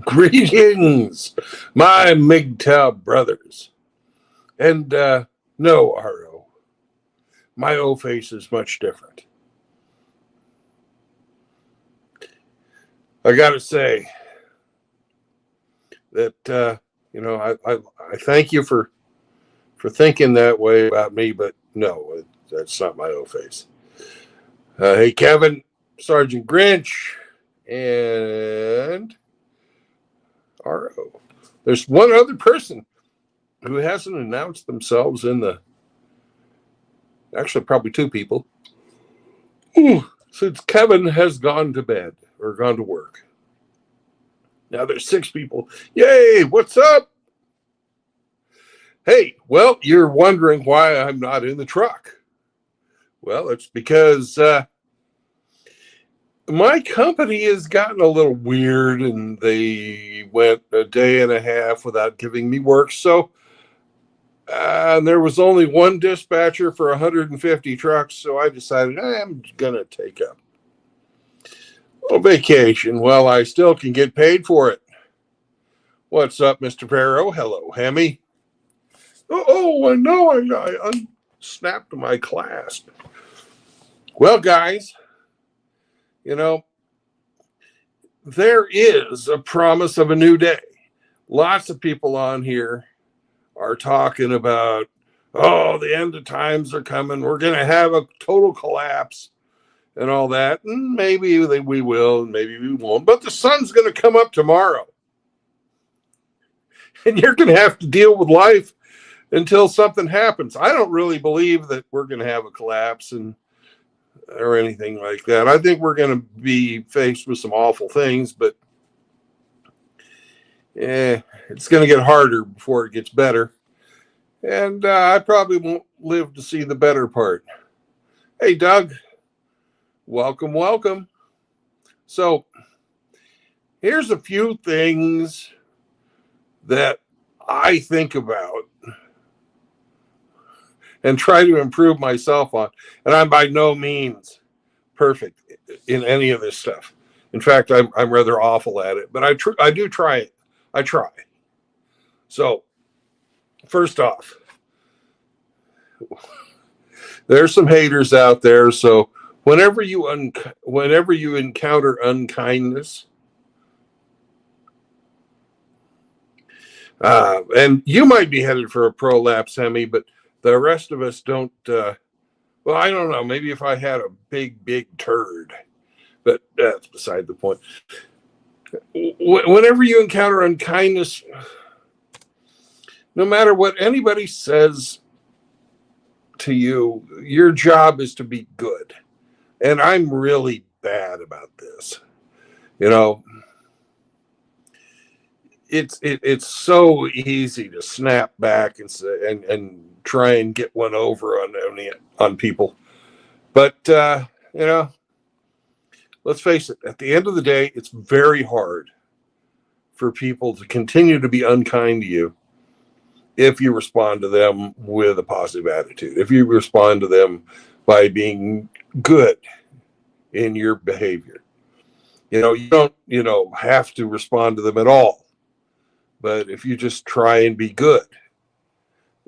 Greetings, my MGTOW brothers. And no, RO, my O face is much different. I got to say that, I thank you for thinking that way about me, but no, that's not my O face. Hey, Kevin, Sergeant Grinch, and RO. There's one other person who hasn't announced themselves in the. Actually, probably two people. Since Kevin has gone to bed or gone to work. Now there's six people. Yay, what's up? Hey, well, you're wondering why I'm not in the truck. Well, it's because my company has gotten a little weird and they went a day and a half without giving me work. So there was only one dispatcher for 150 trucks. So I decided I'm going to take up a vacation. Well, I still can get paid for it. What's up, Mr. Farrow? Hello, Hemi. Oh, no, I unsnapped my clasp. Well, guys, there is a promise of a new day. Lots of people on here are talking about, the end of times are coming. We're going to have a total collapse and all that. And maybe we will, and maybe we won't. But the sun's going to come up tomorrow. And you're going to have to deal with life until something happens. I don't really believe that we're going to have a collapse or anything like that. I think we're going to be faced with some awful things, but it's going to get harder before it gets better. And I probably won't live to see the better part. Hey, Doug, welcome. So here's a few things that I think about and try to improve myself on. And I'm by no means perfect in any of this stuff. In fact, I'm rather awful at it, but I do try it. I try. So first off, there's some haters out there. So whenever you encounter unkindness, and you might be headed for a prolapse, Hemi, but the rest of us don't. Well, I don't know. Maybe if I had a big turd, but that's beside the point. Whenever you encounter unkindness, no matter what anybody says to you, your job is to be good. And I'm really bad about this. It's so easy to snap back and try and get one over on people, but let's face it. At the end of the day, it's very hard for people to continue to be unkind to you if you respond to them with a positive attitude. If you respond to them by being good in your behavior, you don't have to respond to them at all. But if you just try and be good,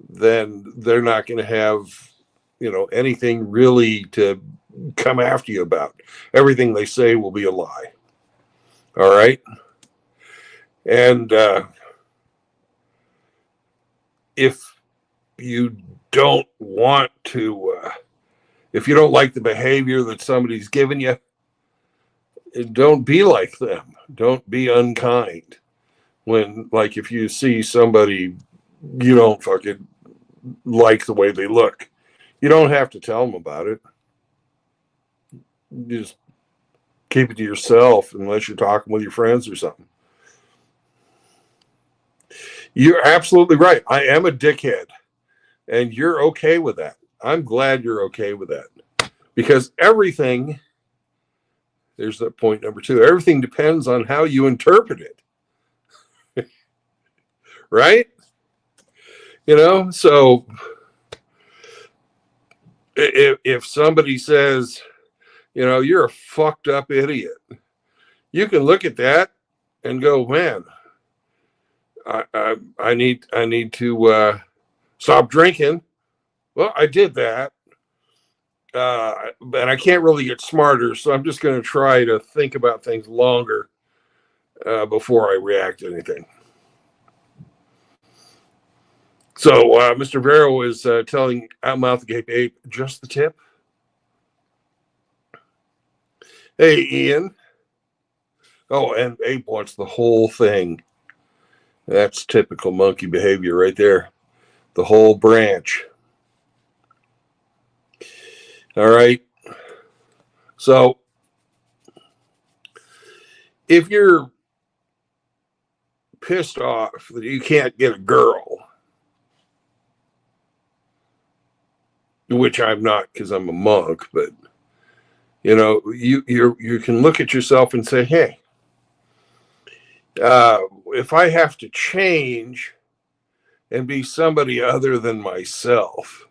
then they're not going to have, anything really to come after you about. Everything they say will be a lie. All right. And if you don't want to, if you don't like the behavior that somebody's given you, don't be like them. Don't be unkind. Like if you see somebody you don't fucking like the way they look, you don't have to tell them about it. You just keep it to yourself unless you're talking with your friends or something. You're absolutely right. I am a dickhead, and you're okay with that. I'm glad you're okay with that, because everything, there's that point number two, everything depends on how you interpret it. Right? So if somebody says, you're a fucked up idiot, you can look at that and go, man, I need to stop drinking. Well, I did that. And I can't really get smarter, so I'm just going to try to think about things longer before I react to anything. So Mr. Vero is telling Outmouth Gape Ape just the tip. Hey, Ian. Oh, and Ape wants the whole thing. That's typical monkey behavior right there. The whole branch. All right. So if you're pissed off that you can't get a girl, which I'm not because I'm a monk, but you can look at yourself and say, hey, if I have to change and be somebody other than myself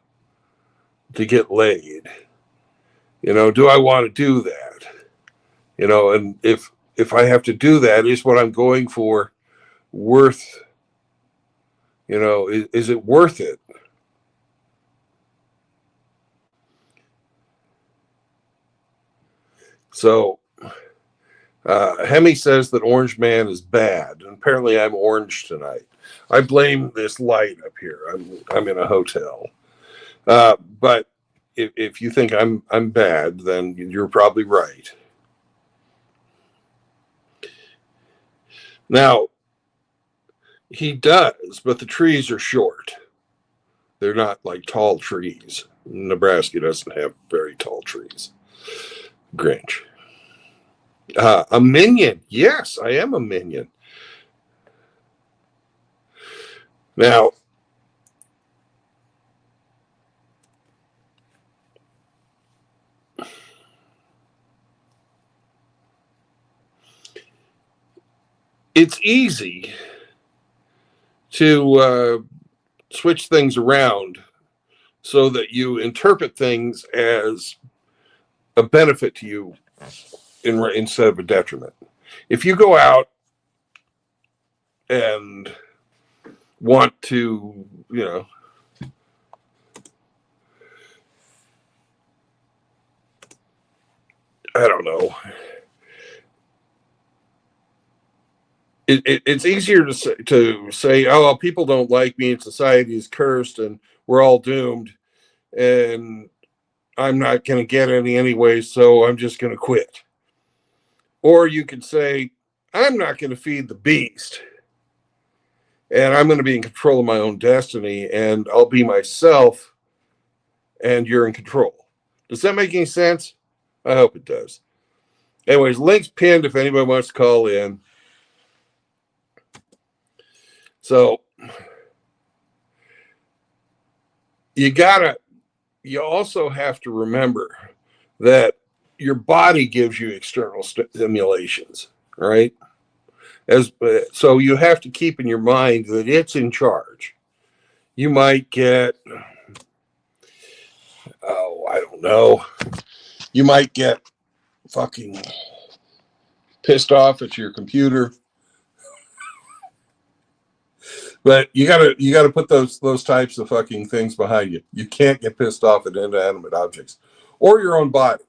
to get laid, do I want to do that? And if I have to do that, is what I'm going for worth, is it worth it? So Hemi says that Orange Man is bad, and apparently I'm orange tonight. I blame this light up here. I'm in a hotel, but if you think I'm bad, then you're probably right. Now he does, but the trees are short. They're not like tall trees. Nebraska doesn't have very tall trees. Grinch. A minion. Yes, I am a minion. Now, it's easy to switch things around so that you interpret things as a benefit to you instead of a detriment. If you go out and want to, I don't know. It's easier to say, oh, well, people don't like me and society is cursed and we're all doomed and I'm not going to get any anyway, so I'm just going to quit. Or you could say, I'm not going to feed the beast and I'm going to be in control of my own destiny and I'll be myself and you're in control. Does that make any sense? I hope it does. Anyways, link's pinned if anybody wants to call in. So you also have to remember that your body gives you external stimulations, right? So you have to keep in your mind that it's in charge. You might get, I don't know. You might get fucking pissed off at your computer. But you gotta put those types of fucking things behind you. You can't get pissed off at inanimate objects or your own body,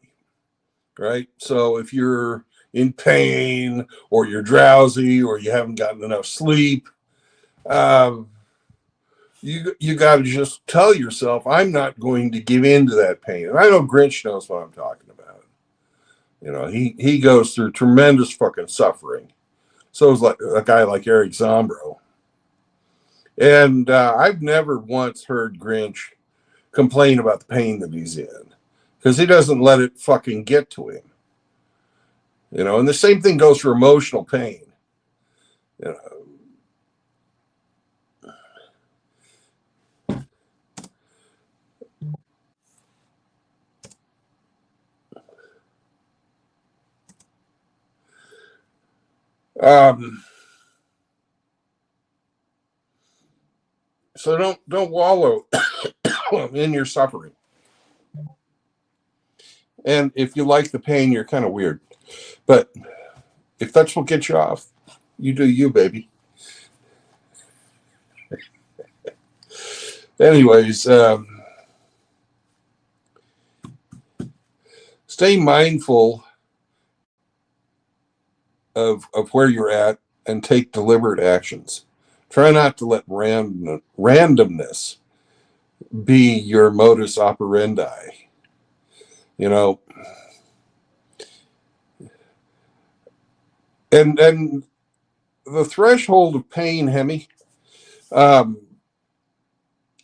right? So if you're in pain or you're drowsy or you haven't gotten enough sleep, you got to just tell yourself, I'm not going to give in to that pain. And I know Grinch knows what I'm talking about. He goes through tremendous fucking suffering. So is like a guy like Eric Zombro. And I've never once heard Grinch complain about the pain that he's in because he doesn't let it fucking get to him. And the same thing goes for emotional pain. So don't wallow in your suffering. And if you like the pain, you're kind of weird. But if that's what gets you off, You do you, baby. Anyways, stay mindful of where you're at and take deliberate actions. Try not to let randomness be your modus operandi. You know, and the threshold of pain, Hemi, um,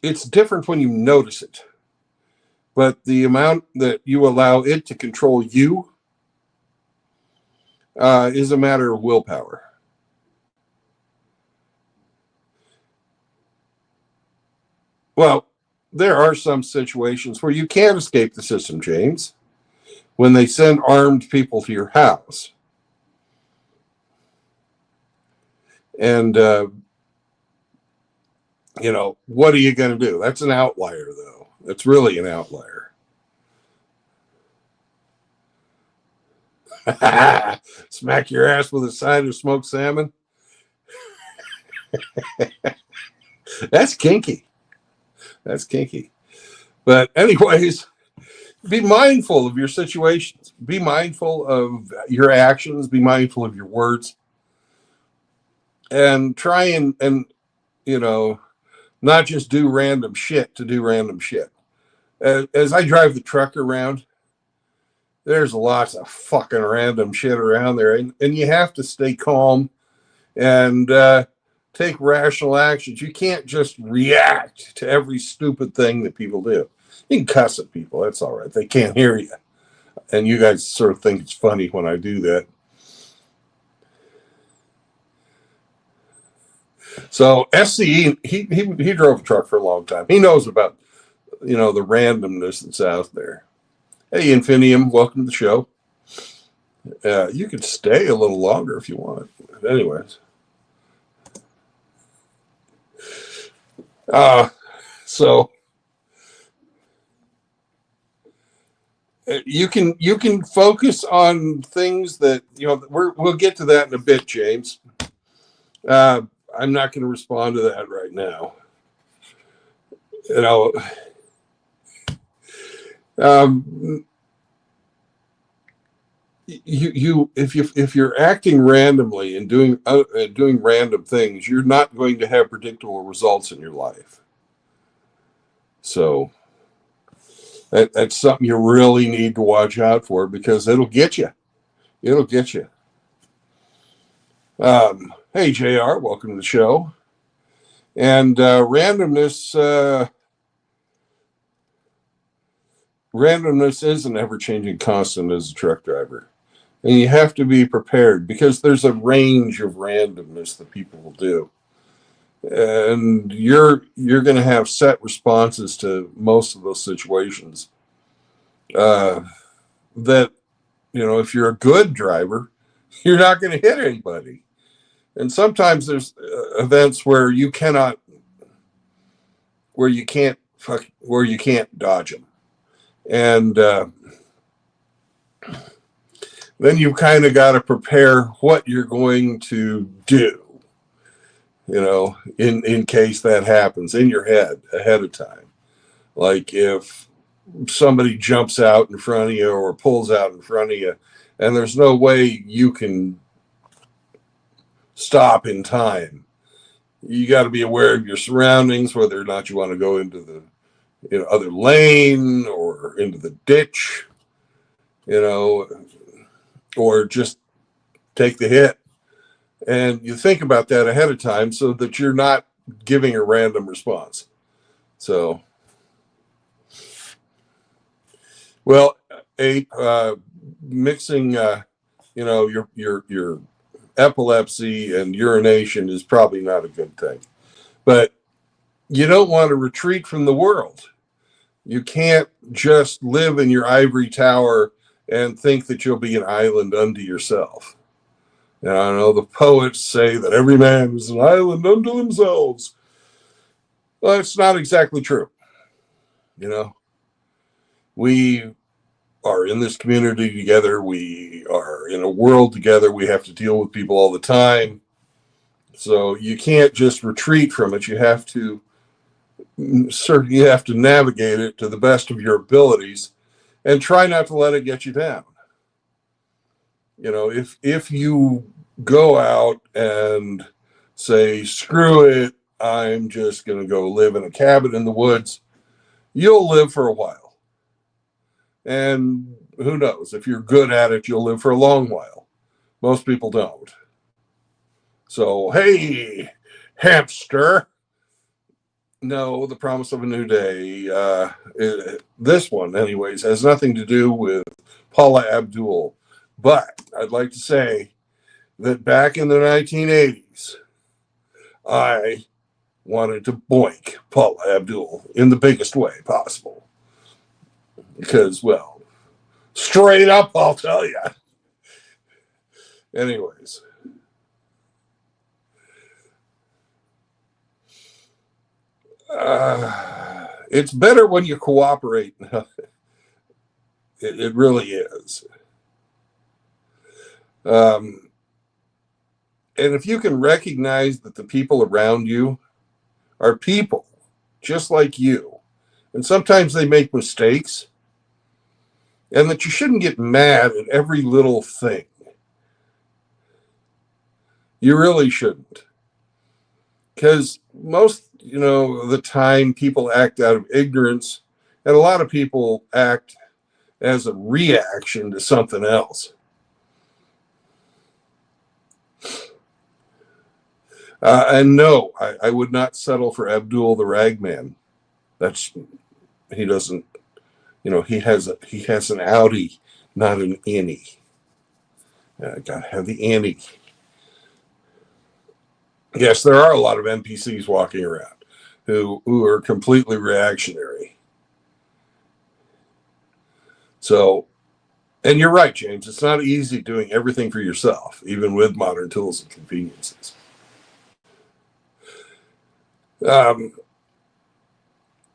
it's different when you notice it, but the amount that you allow it to control you is a matter of willpower. Well, there are some situations where you can't escape the system, James, when they send armed people to your house. And, what are you going to do? That's an outlier, though. It's really an outlier. Smack your ass with a side of smoked salmon. That's kinky. That's kinky. But anyways, be mindful of your situations. Be mindful of your actions. Be mindful of your words. And try and not just do random shit to do random shit. As I drive the truck around, there's lots of fucking random shit around there. And you have to stay calm and take rational actions. You can't just react to every stupid thing that people do. You can cuss at people. That's all right. They can't hear you. And you guys sort of think it's funny when I do that. So SCE, he drove a truck for a long time. He knows about, the randomness that's out there. Hey, Infinium, welcome to the show. You can stay a little longer if you want. But anyways. So you can focus on things that, we'll get to that in a bit, James. I'm not going to respond to that right now. If you're acting randomly and doing random things, you're not going to have predictable results in your life. So that's something you really need to watch out for, because it'll get you. It'll get you. Hey, JR, welcome to the show. And randomness is an ever-changing constant as a truck driver. And you have to be prepared, because there's a range of randomness that people will do. And you're going to have set responses to most of those situations. That, if you're a good driver, you're not going to hit anybody. And sometimes there's events where you can't dodge them. And then you kind of got to prepare what you're going to do, in case that happens in your head ahead of time. Like if somebody jumps out in front of you or pulls out in front of you, and there's no way you can stop in time, you got to be aware of your surroundings, whether or not you want to go into the other lane or into the ditch, or just take the hit. And you think about that ahead of time so that you're not giving a random response. So, well, Ape, mixing, your epilepsy and urination is probably not a good thing. But you don't want to retreat from the world. You can't just live in your ivory tower and think that you'll be an island unto yourself. And I know the poets say that every man is an island unto themselves. Well, it's not exactly true. We are in this community together. We are in a world together. We have to deal with people all the time. So you can't just retreat from it. You have to navigate it to the best of your abilities and try not to let it get you down. If you go out and say, screw it, I'm just going to go live in a cabin in the woods, you'll live for a while. And who knows, if you're good at it, you'll live for a long while. Most people don't. So, hey, hamster. No, The Promise of a New Day. This one, anyways, has nothing to do with Paula Abdul. But I'd like to say that back in the 1980s, I wanted to boink Paula Abdul in the biggest way possible. Because, well, straight up, I'll tell you. Anyways. It's better when you cooperate. It really is. And if you can recognize that the people around you are people just like you, and sometimes they make mistakes, and that you shouldn't get mad at every little thing. You really shouldn't. Because most, the time people act out of ignorance, and a lot of people act as a reaction to something else. And no, I would not settle for Abdul the Ragman. He doesn't, he has an Audi, not an innie. Gotta have the Annie. Yes, there are a lot of NPCs walking around who are completely reactionary. So, and you're right, James. It's not easy doing everything for yourself, even with modern tools and conveniences. And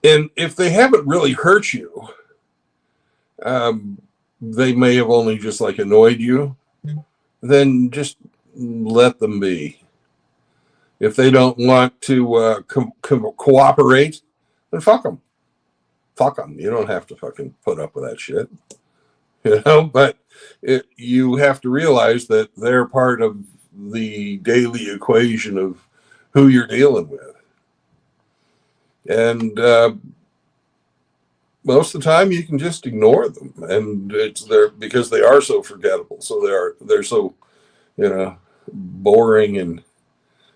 if they haven't really hurt you, they may have only just like annoyed you. Then just let them be. If they don't want to cooperate, then fuck them. Fuck them. You don't have to fucking put up with that shit. But you have to realize that they're part of the daily equation of who you're dealing with. And most of the time you can just ignore them, and it's there because they are so forgettable. So they're so, boring and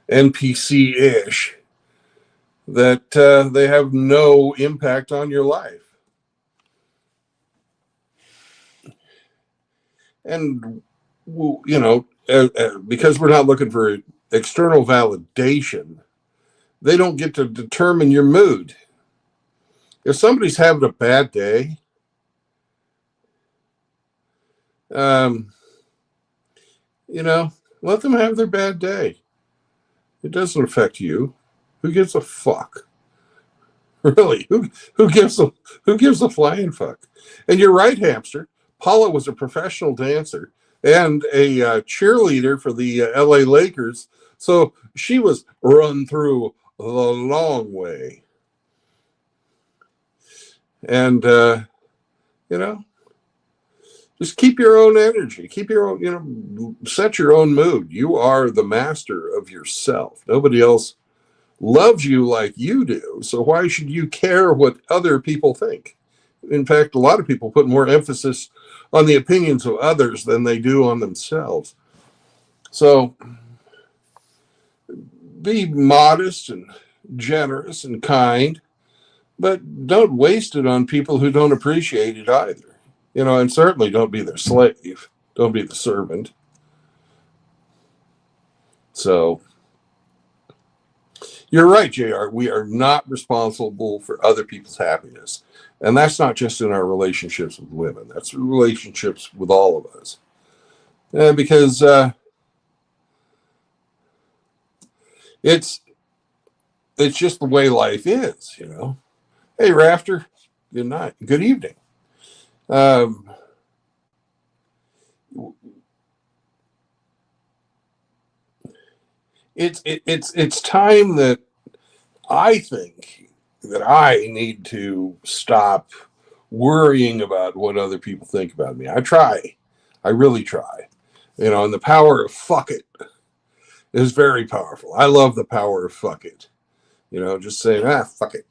NPC-ish that they have no impact on your life. And, because we're not looking for external validation, they don't get to determine your mood. If somebody's having a bad day, let them have their bad day. It doesn't affect you. Who gives a fuck? Really? Who gives a flying fuck? And you're right, hamster. Paula was a professional dancer and a cheerleader for the LA Lakers, so she was run through the long way. And just keep your own energy, keep your own, set your own mood. You are the master of yourself. Nobody else loves you like you do. So why should you care what other people think? In fact, a lot of people put more emphasis on the opinions of others than they do on themselves. So be modest and generous and kind, but don't waste it on people who don't appreciate it either. And certainly don't be their slave. Don't be the servant. So you're right, JR. We are not responsible for other people's happiness. And that's not just in our relationships with women. That's relationships with all of us. Because it's just the way life is, Hey, Rafter, good night. Good evening. It's time that I think that I need to stop worrying about what other people think about me. I try. I really try. And the power of fuck it is very powerful. I love the power of fuck it. Just saying, fuck it.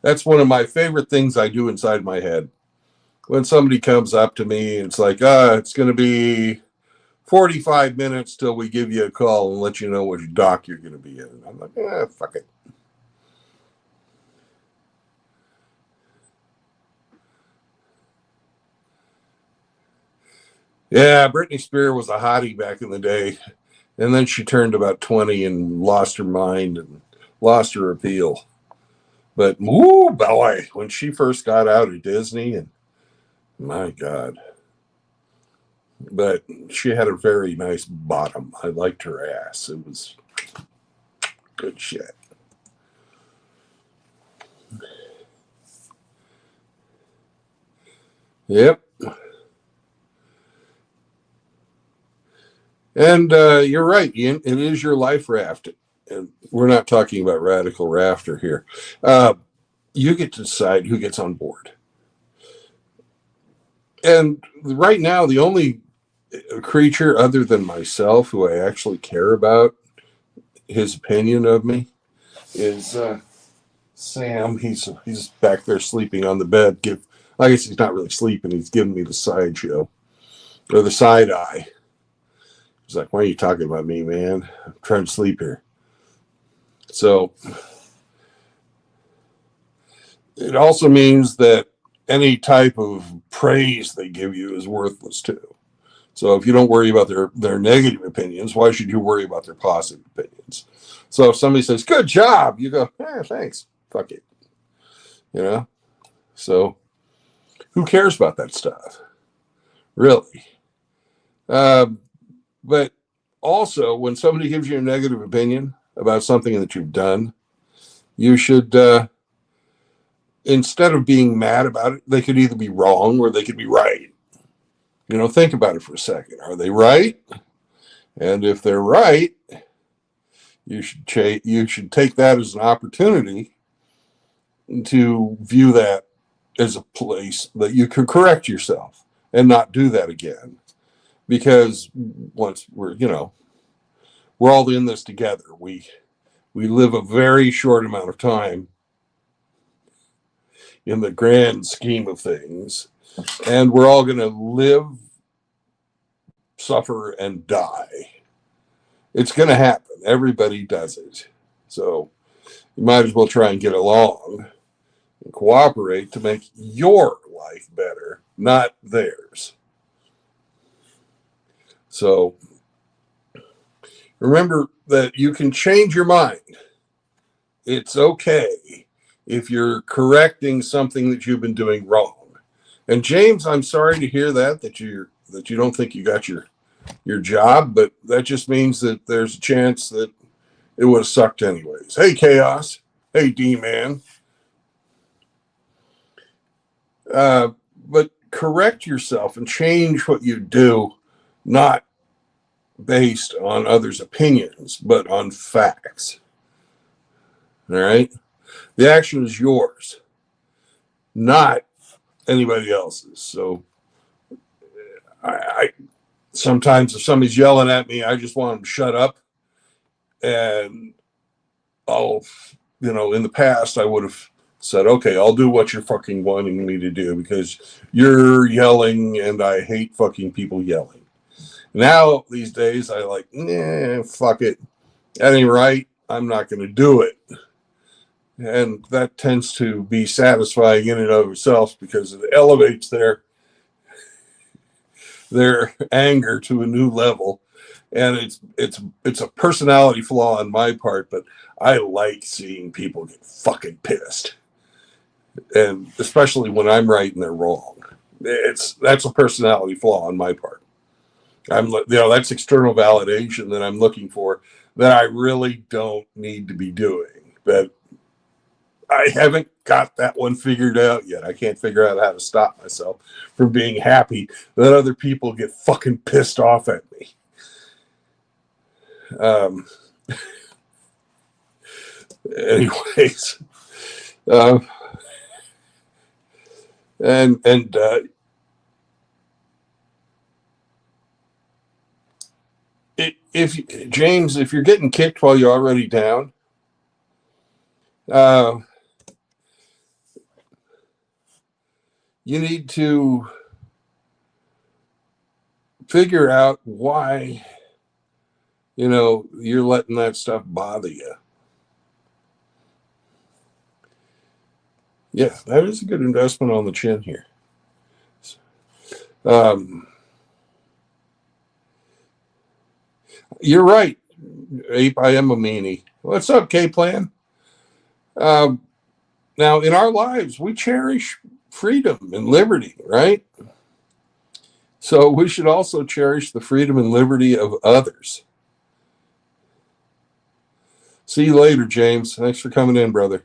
That's one of my favorite things I do inside my head. When somebody comes up to me and it's like, it's going to be 45 minutes till we give you a call and let you know which dock you're going to be in. And I'm like, fuck it. Yeah, Britney Spears was a hottie back in the day. And then she turned about 20 and lost her mind and lost her appeal. But, woo, boy, when she first got out of Disney, and my God. But she had a very nice bottom. I liked her ass. It was good shit. Yep. And you're right, Ian. It is your life raft. And we're not talking about radical rafter here. You get to decide who gets on board. And right now, the only creature other than myself who I actually care about his opinion of me is Sam. He's back there sleeping on the bed. I guess he's not really sleeping. He's giving me the side show or the side eye. He's like, "Why are you talking about me, man? I'm trying to sleep here." So it also means that any type of praise they give you is worthless too. So if you don't worry about their negative opinions, why should you worry about their positive opinions? So if somebody says, "Good job," you go, "Thanks. Fuck it." So who cares about that stuff? Really? But also, when somebody gives you a negative opinion about something that you've done, you should, instead of being mad about it, they could either be wrong or they could be right. Think about it for a second. Are they right? And if they're right, you should take that as an opportunity to view that as a place that you can correct yourself and not do that again. Because once we're all in this together. We live a very short amount of time in the grand scheme of things, and we're all going to live, suffer, and die. It's going to happen. Everybody does it. So you might as well try and get along and cooperate to make your life better, not theirs. So remember that you can change your mind. It's okay if you're correcting something that you've been doing wrong. And James, I'm sorry to hear that you don't think you got your job, but that just means that there's a chance that it would have sucked anyways. Hey, Chaos. Hey, D-Man. But correct yourself and change what you do, not based on others' opinions, but on facts. All right? The action is yours, not anybody else's. So I sometimes if somebody's yelling at me, I just want them to shut up. And in the past, I would have said, "Okay, I'll do what you're fucking wanting me to do because you're yelling and I hate fucking people yelling." Now, these days, I like, fuck it. That ain't right. I'm not going to do it. And that tends to be satisfying in and of itself because it elevates their anger to a new level. And it's a personality flaw on my part, but I like seeing people get fucking pissed. And especially when I'm right and they're wrong. That's a personality flaw on my part. That's external validation that I'm looking for that I really don't need to be doing. But I haven't got that one figured out yet. I can't figure out how to stop myself from being happy that other people get fucking pissed off at me. Um, anyways, uh, and if James, if you're getting kicked while you're already down, uh, you need to figure out why you're letting that stuff bother you. Yeah, that is a good investment on the chin here. Um, you're right, Ape. I am a meanie. What's up, K Plan? Um, now, in our lives, we cherish freedom and liberty, right? So we should also cherish the freedom and liberty of others. See you later, James. Thanks for coming in, brother.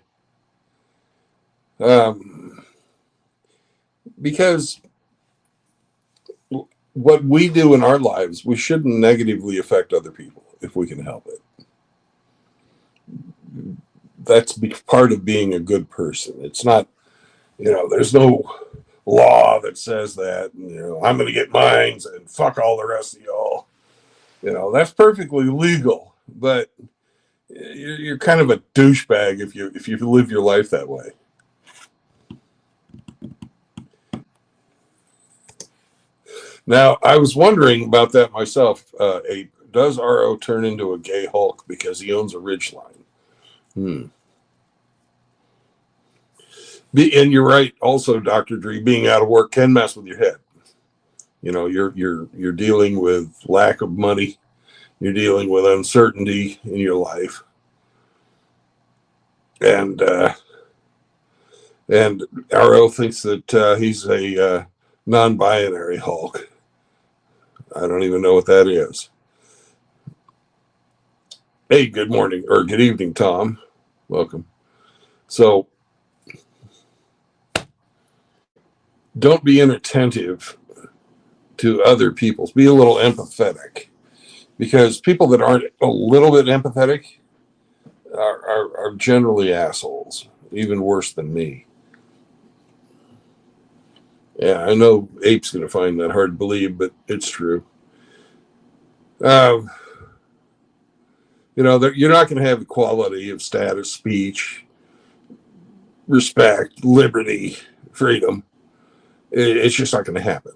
Because what we do in our lives, we shouldn't negatively affect other people if we can help it. That's part of being a good person. It's not, there's no law that says that, I'm going to get mines and fuck all the rest of y'all. That's perfectly legal, but you're kind of a douchebag if you live your life that way. Now, I was wondering about that myself. Does RO turn into a gay Hulk because he owns a Ridgeline? And you're right. Also, Dr. Dre, being out of work can mess with your head. You're dealing with lack of money. You're dealing with uncertainty in your life, and RO thinks that he's a non-binary Hulk. I don't even know what that is. Hey, good morning or good evening, Tom. Welcome. So, don't be inattentive to other people's. Be a little empathetic, because people that aren't a little bit empathetic are generally assholes, even worse than me. Yeah, I know Ape's going to find that hard to believe, but it's true. You're not going to have equality of status, speech, respect, liberty, freedom. It's just not going to happen.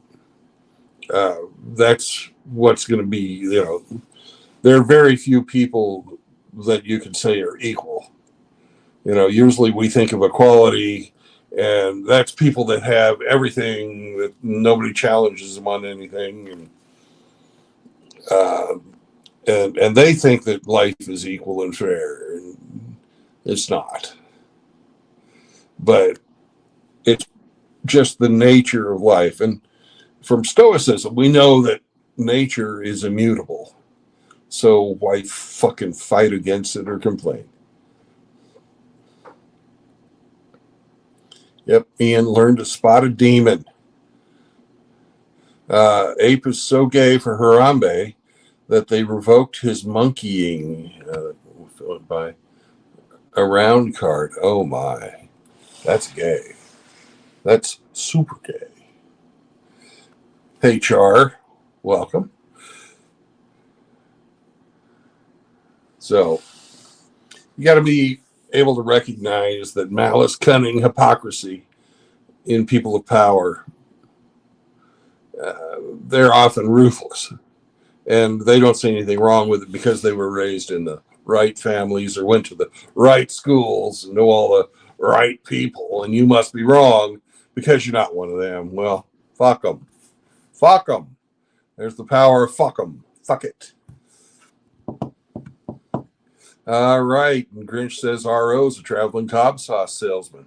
That's what's going to be, there are very few people that you can say are equal. Usually we think of equality, and that's people that have everything, that nobody challenges them on anything, and they think that life is equal and fair, and it's not. But it's just the nature of life. And from Stoicism, we know that nature is immutable. So why fucking fight against it or complain? Yep, Ian learned to spot a demon. Ape is so gay for Harambe that they revoked his monkeying by a round card. Oh my, that's gay. That's super gay. Hey, Char, welcome. So, you got to be able to recognize that malice, cunning, hypocrisy in people of power, they're often ruthless. And they don't see anything wrong with it because they were raised in the right families or went to the right schools and know all the right people. And you must be wrong because you're not one of them. Well, fuck them. Fuck them. There's the power of fuck them. Fuck it. All right. And Grinch says RO's a traveling cob sauce salesman.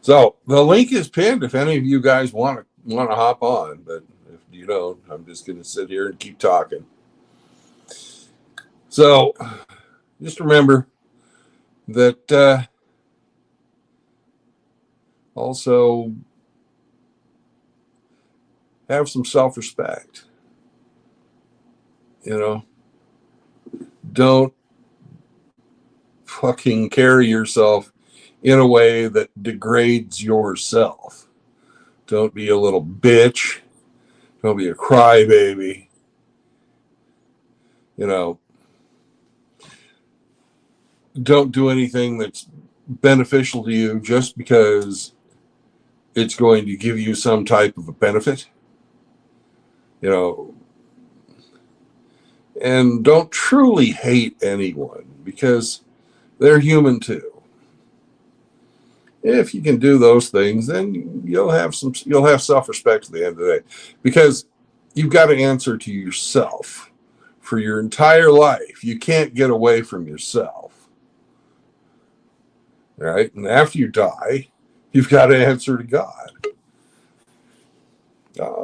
So the link is pinned if any of you guys want to hop on, but if you don't, I'm just going to sit here and keep talking. So just remember, that also have some self-respect. You know, don't fucking carry yourself in a way that degrades yourself. Don't be a little bitch. Don't be a crybaby. You know, don't do anything that's beneficial to you just because it's going to give you some type of a benefit. You know, and don't truly hate anyone because they're human too. If you can do those things, then you'll have self-respect at the end of the day, because you've got to answer to yourself for your entire life. You can't get away from yourself, right? And after you die, you've got to answer to God.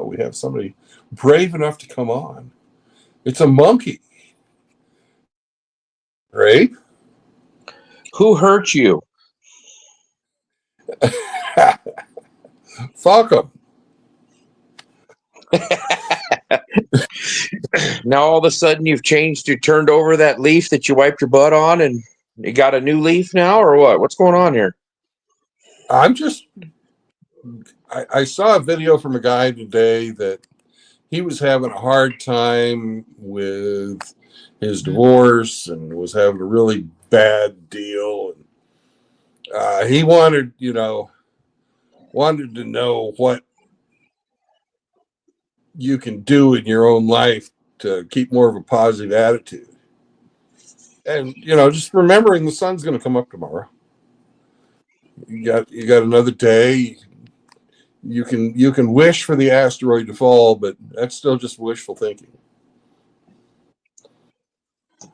We have somebody brave enough to come on. It's a monkey, right? Who hurt you? Fuck them. Now all of a sudden you've changed, you turned over that leaf that you wiped your butt on and you got a new leaf now, or what? What's going on here? I saw a video from a guy today that he was having a hard time with his divorce and was having a really bad deal. He wanted to know what you can do in your own life to keep more of a positive attitude. And, just remembering the sun's going to come up tomorrow. You got another day. You can wish for the asteroid to fall, but that's still just wishful thinking.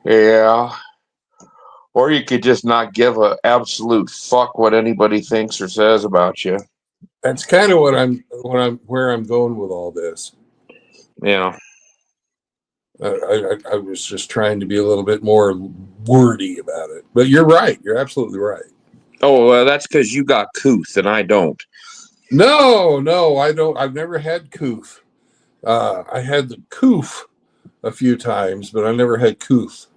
Yeah. Or you could just not give a absolute fuck what anybody thinks or says about you. That's kind of where I'm going with all this. Yeah. I was just trying to be a little bit more wordy about it, but you're right. You're absolutely right. Oh, well, that's because you got couth and I don't. No, I don't. I've never had couth. I had the coof a few times, but I never had couth.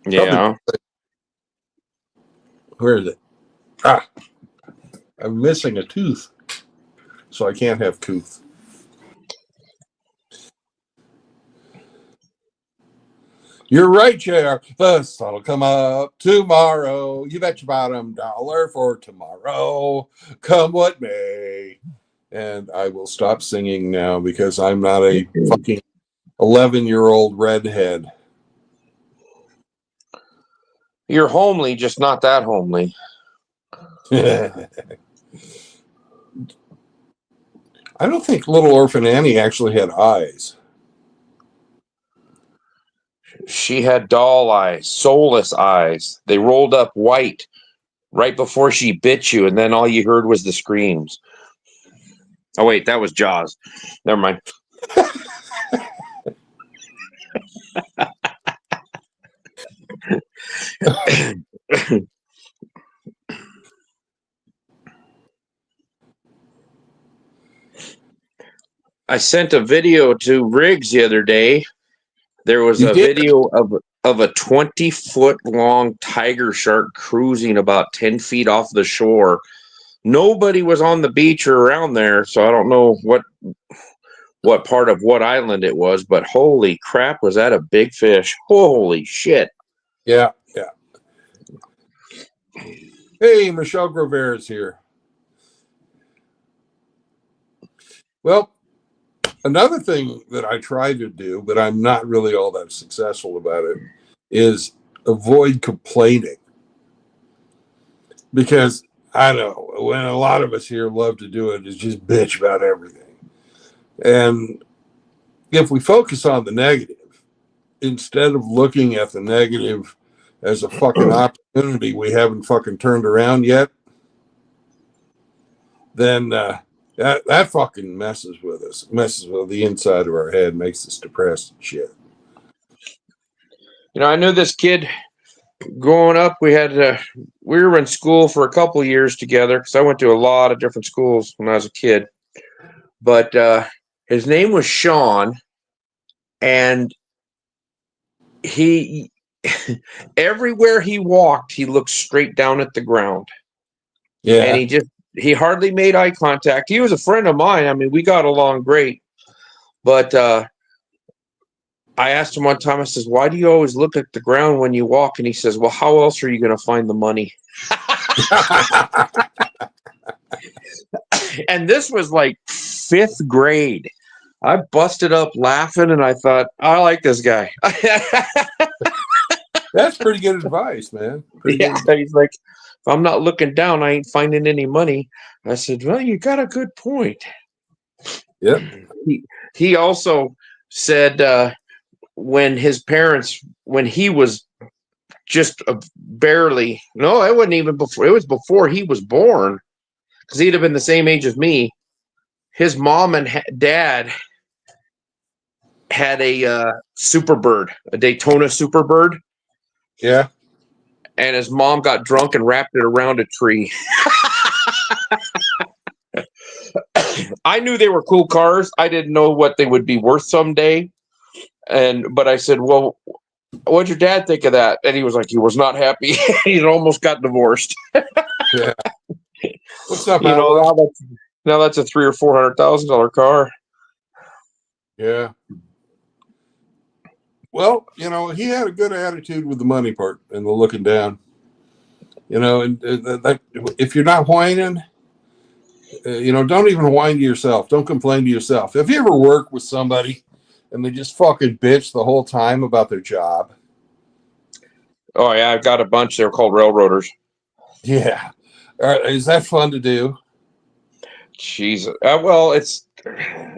Yeah. Where is it? I'm missing a tooth, so I can't have couth. You're right, JR. The sun'll come up tomorrow. You bet your bottom dollar for tomorrow. Come what may. And I will stop singing now because I'm not a fucking 11-year-old redhead. You're homely, just not that homely. I don't think Little Orphan Annie actually had eyes. She had doll eyes, soulless eyes. They rolled up white right before she bit you, and then all you heard was the screams. Oh, wait, that was Jaws. Never mind. I sent a video to Riggs the other day. There was a video of a 20-foot long tiger shark cruising about 10 feet off the shore. Nobody was on the beach or around there, so I don't know what part of what island it was, but holy crap, was that a big fish. Holy shit. Yeah. Hey, Michelle Grover is here. Well, another thing that I try to do, but I'm not really all that successful about it, is avoid complaining. Because I know when a lot of us here love to do it is just bitch about everything. And if we focus on the negative, instead of looking at the negative as a fucking opportunity we haven't fucking turned around yet, then that fucking messes with us. Messes with the inside of our head, makes us depressed and shit. I knew this kid growing up, we were in school for a couple years together because I went to a lot of different schools when I was a kid. But his name was Sean, and he everywhere he walked, he looked straight down at the ground, and Yeah. he hardly made eye contact. He was a friend of mine. I mean, we got along great, but I asked him one time, I says, why do you always look at the ground when you walk? And he says, well, how else are you going to find the money? And this was like 5th grade. I busted up laughing and I thought, I like this guy. That's pretty good advice, man. Pretty Yeah, good. he's like, if I'm not looking down, I ain't finding any money. I said, well, you got a good point. Yep. He also said when he was just barely, no, it wasn't even before, it was before he was born, because he'd have been the same age as me. His mom and dad had a Superbird, a Daytona Superbird. Yeah. And his mom got drunk and wrapped it around a tree. I knew they were cool cars. I didn't know what they would be worth someday. But I said, well, what'd your dad think of that? And he was like, he was not happy. He almost got divorced. Yeah. What's up, You know, Outlaw? now that's a $300,000 or $400,000 car. Yeah. Well, he had a good attitude with the money part and the looking down. And if you're not whining, don't even whine to yourself. Don't complain to yourself. Have you ever worked with somebody and they just fucking bitch the whole time about their job? Oh, yeah, I've got a bunch. They're called railroaders. Yeah. Is that fun to do? Jesus. Well,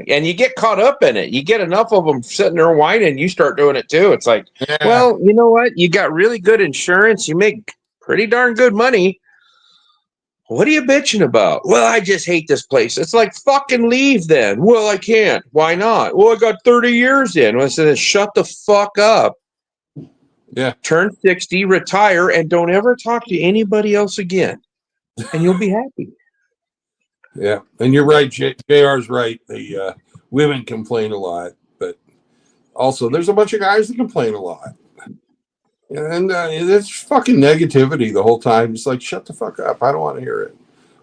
and you get caught up in it. You get enough of them sitting there whining, you start doing it too. It's like, Yeah. well, you know what? You got really good insurance. You make pretty darn good money. What are you bitching about? Well, I just hate this place. It's like, fucking leave then. Well, I can't. Why not? Well, I got 30 years in. I said, shut the fuck up. Yeah. Turn 60, retire, and don't ever talk to anybody else again. And you'll be happy. Yeah. And you're right. JR's right. The women complain a lot, but also there's a bunch of guys that complain a lot. And it's fucking negativity the whole time. It's like, shut the fuck up. I don't want to hear it.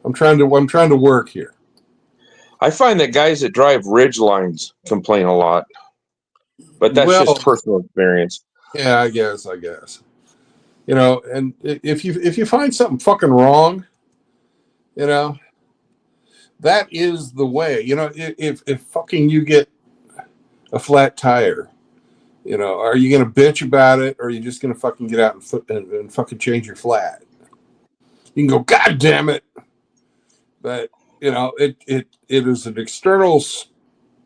I'm trying to work here. I find that guys that drive ridge lines complain a lot, but that's just personal experience. Yeah, I guess. And if you find something fucking wrong, that is the way. If fucking you get a flat tire, are you going to bitch about it, or are you just going to fucking get out and fucking change your flat? You can go, God damn it. But, it is an external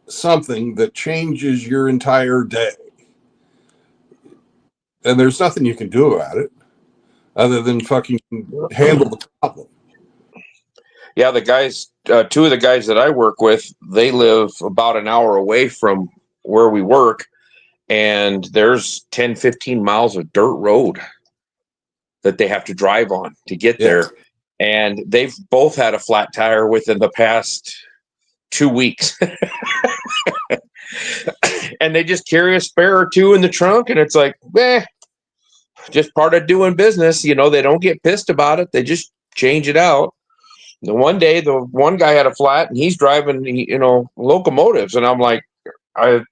something that changes your entire day. And there's nothing you can do about it other than fucking handle the problem. Yeah, the guys, 2 of the guys that I work with, they live about an hour away from where we work. And there's 10, 15 miles of dirt road that they have to drive on to get there. And they've both had a flat tire within the past 2 weeks. And they just carry a spare or 2 in the trunk. And it's like, just part of doing business. They don't get pissed about it. They just change it out. The one day, the one guy had a flat and he's driving, locomotives. And I'm like, I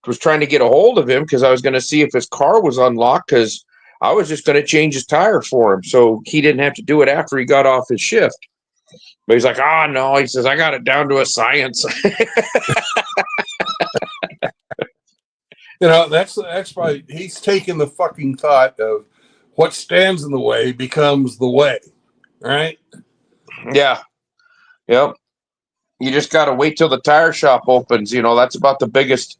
was trying to get a hold of him because I was going to see if his car was unlocked, because I was just going to change his tire for him so he didn't have to do it after he got off his shift. But he's like, no, he says, I got it down to a science. That's why he's taking the fucking thought of what stands in the way becomes the way, right? Yeah. Yep. You just got to wait till the tire shop opens. That's about the biggest,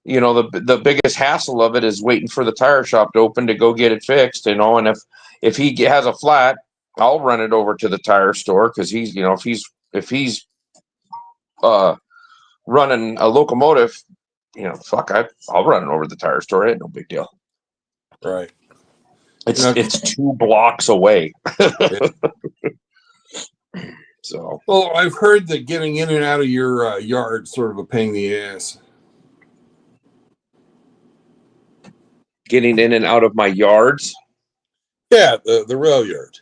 the biggest hassle of it is waiting for the tire shop to open to go get it fixed, and if he has a flat, I'll run it over to the tire store, because he's, if he's running a locomotive, I'll run it over to the tire store. It ain't no big deal. Right. It's 2 blocks away. So, well, I've heard that getting in and out of your yard is sort of a pain in the ass. getting in and out of my yards. Yeah, the rail yard.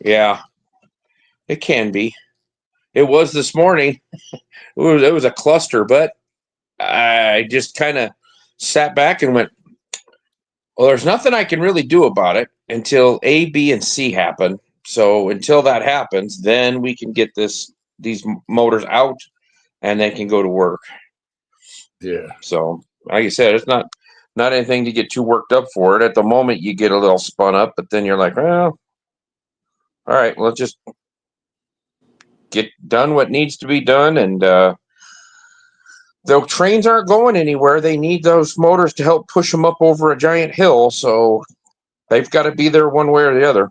Yeah, it can be. It was this morning. It was a cluster, but I just kind of sat back and went, well, there's nothing I can really do about it until A, B, and C happen. So until that happens, then we can get these motors out and they can go to work. Yeah. So like I said, it's not anything to get too worked up for it. At the moment you get a little spun up, but then you're like, well, all right, well, just get done what needs to be done. And the trains aren't going anywhere. They need those motors to help push them up over a giant hill. So they've got to be there one way or the other.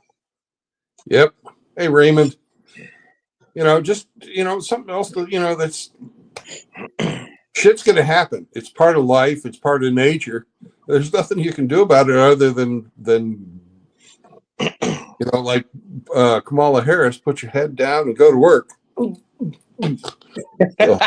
Yep. Hey, Raymond, just, something else that, that's shit's going to happen. It's part of life. It's part of nature. There's nothing you can do about it other than like Kamala Harris, put your head down and go to work. So.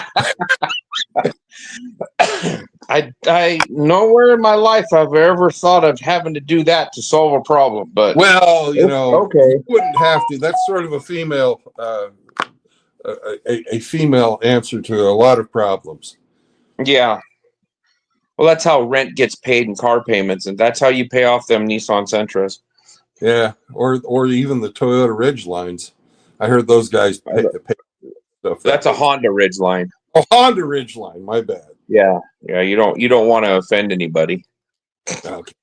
I nowhere in my life I've ever thought of having to do that to solve a problem. But well, okay, you wouldn't have to. That's sort of a female a female answer to a lot of problems. Yeah. Well, that's how rent gets paid in car payments, and that's how you pay off them Nissan Sentras. Yeah, or even the Toyota Ridgelines. I heard those guys pay stuff. That's a Honda Ridgeline. Oh, Honda Ridgeline. My bad. Yeah. You don't want to offend anybody. Okay.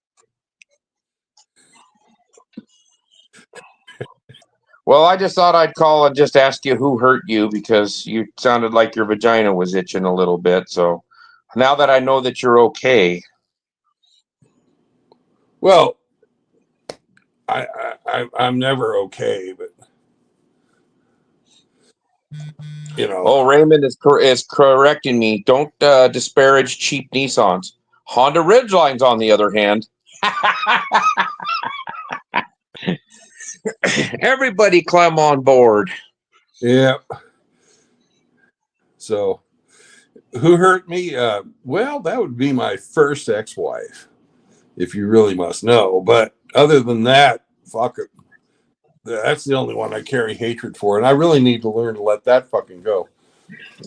Well, I just thought I'd call and just ask you who hurt you, because you sounded like your vagina was itching a little bit. So now that I know that you're okay. Well, I'm never okay, but Oh, Raymond is correcting me. Don't disparage cheap Nissans. Honda Ridgelines, on the other hand. Everybody climb on board. Yeah. So, who hurt me? Well, that would be my first ex-wife, if you really must know. But other than that, fuck it. That's the only one I carry hatred for, and I really need to learn to let that fucking go.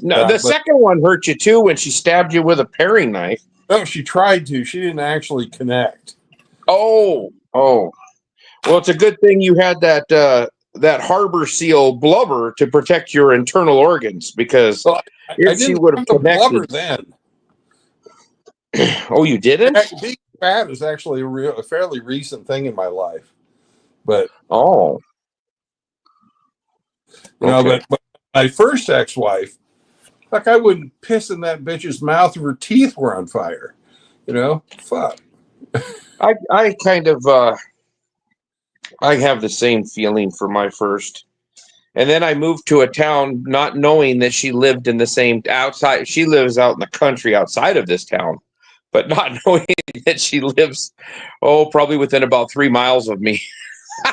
No, the second one hurt you too when she stabbed you with a paring knife. No, she tried to. She didn't actually connect. Oh. Well, it's a good thing you had that Harbor Seal blubber to protect your internal organs, because if she would have connected then. Oh, you didn't? Being fat is actually a fairly recent thing in my life, but but my first ex-wife, like, I wouldn't piss in that bitch's mouth if her teeth were on fire. Fuck. I kind of I have the same feeling for my first. And then I moved to a town not knowing that she lived in the same outside. She lives out in the country outside of this town, but not knowing that she lives, probably within about 3 miles of me.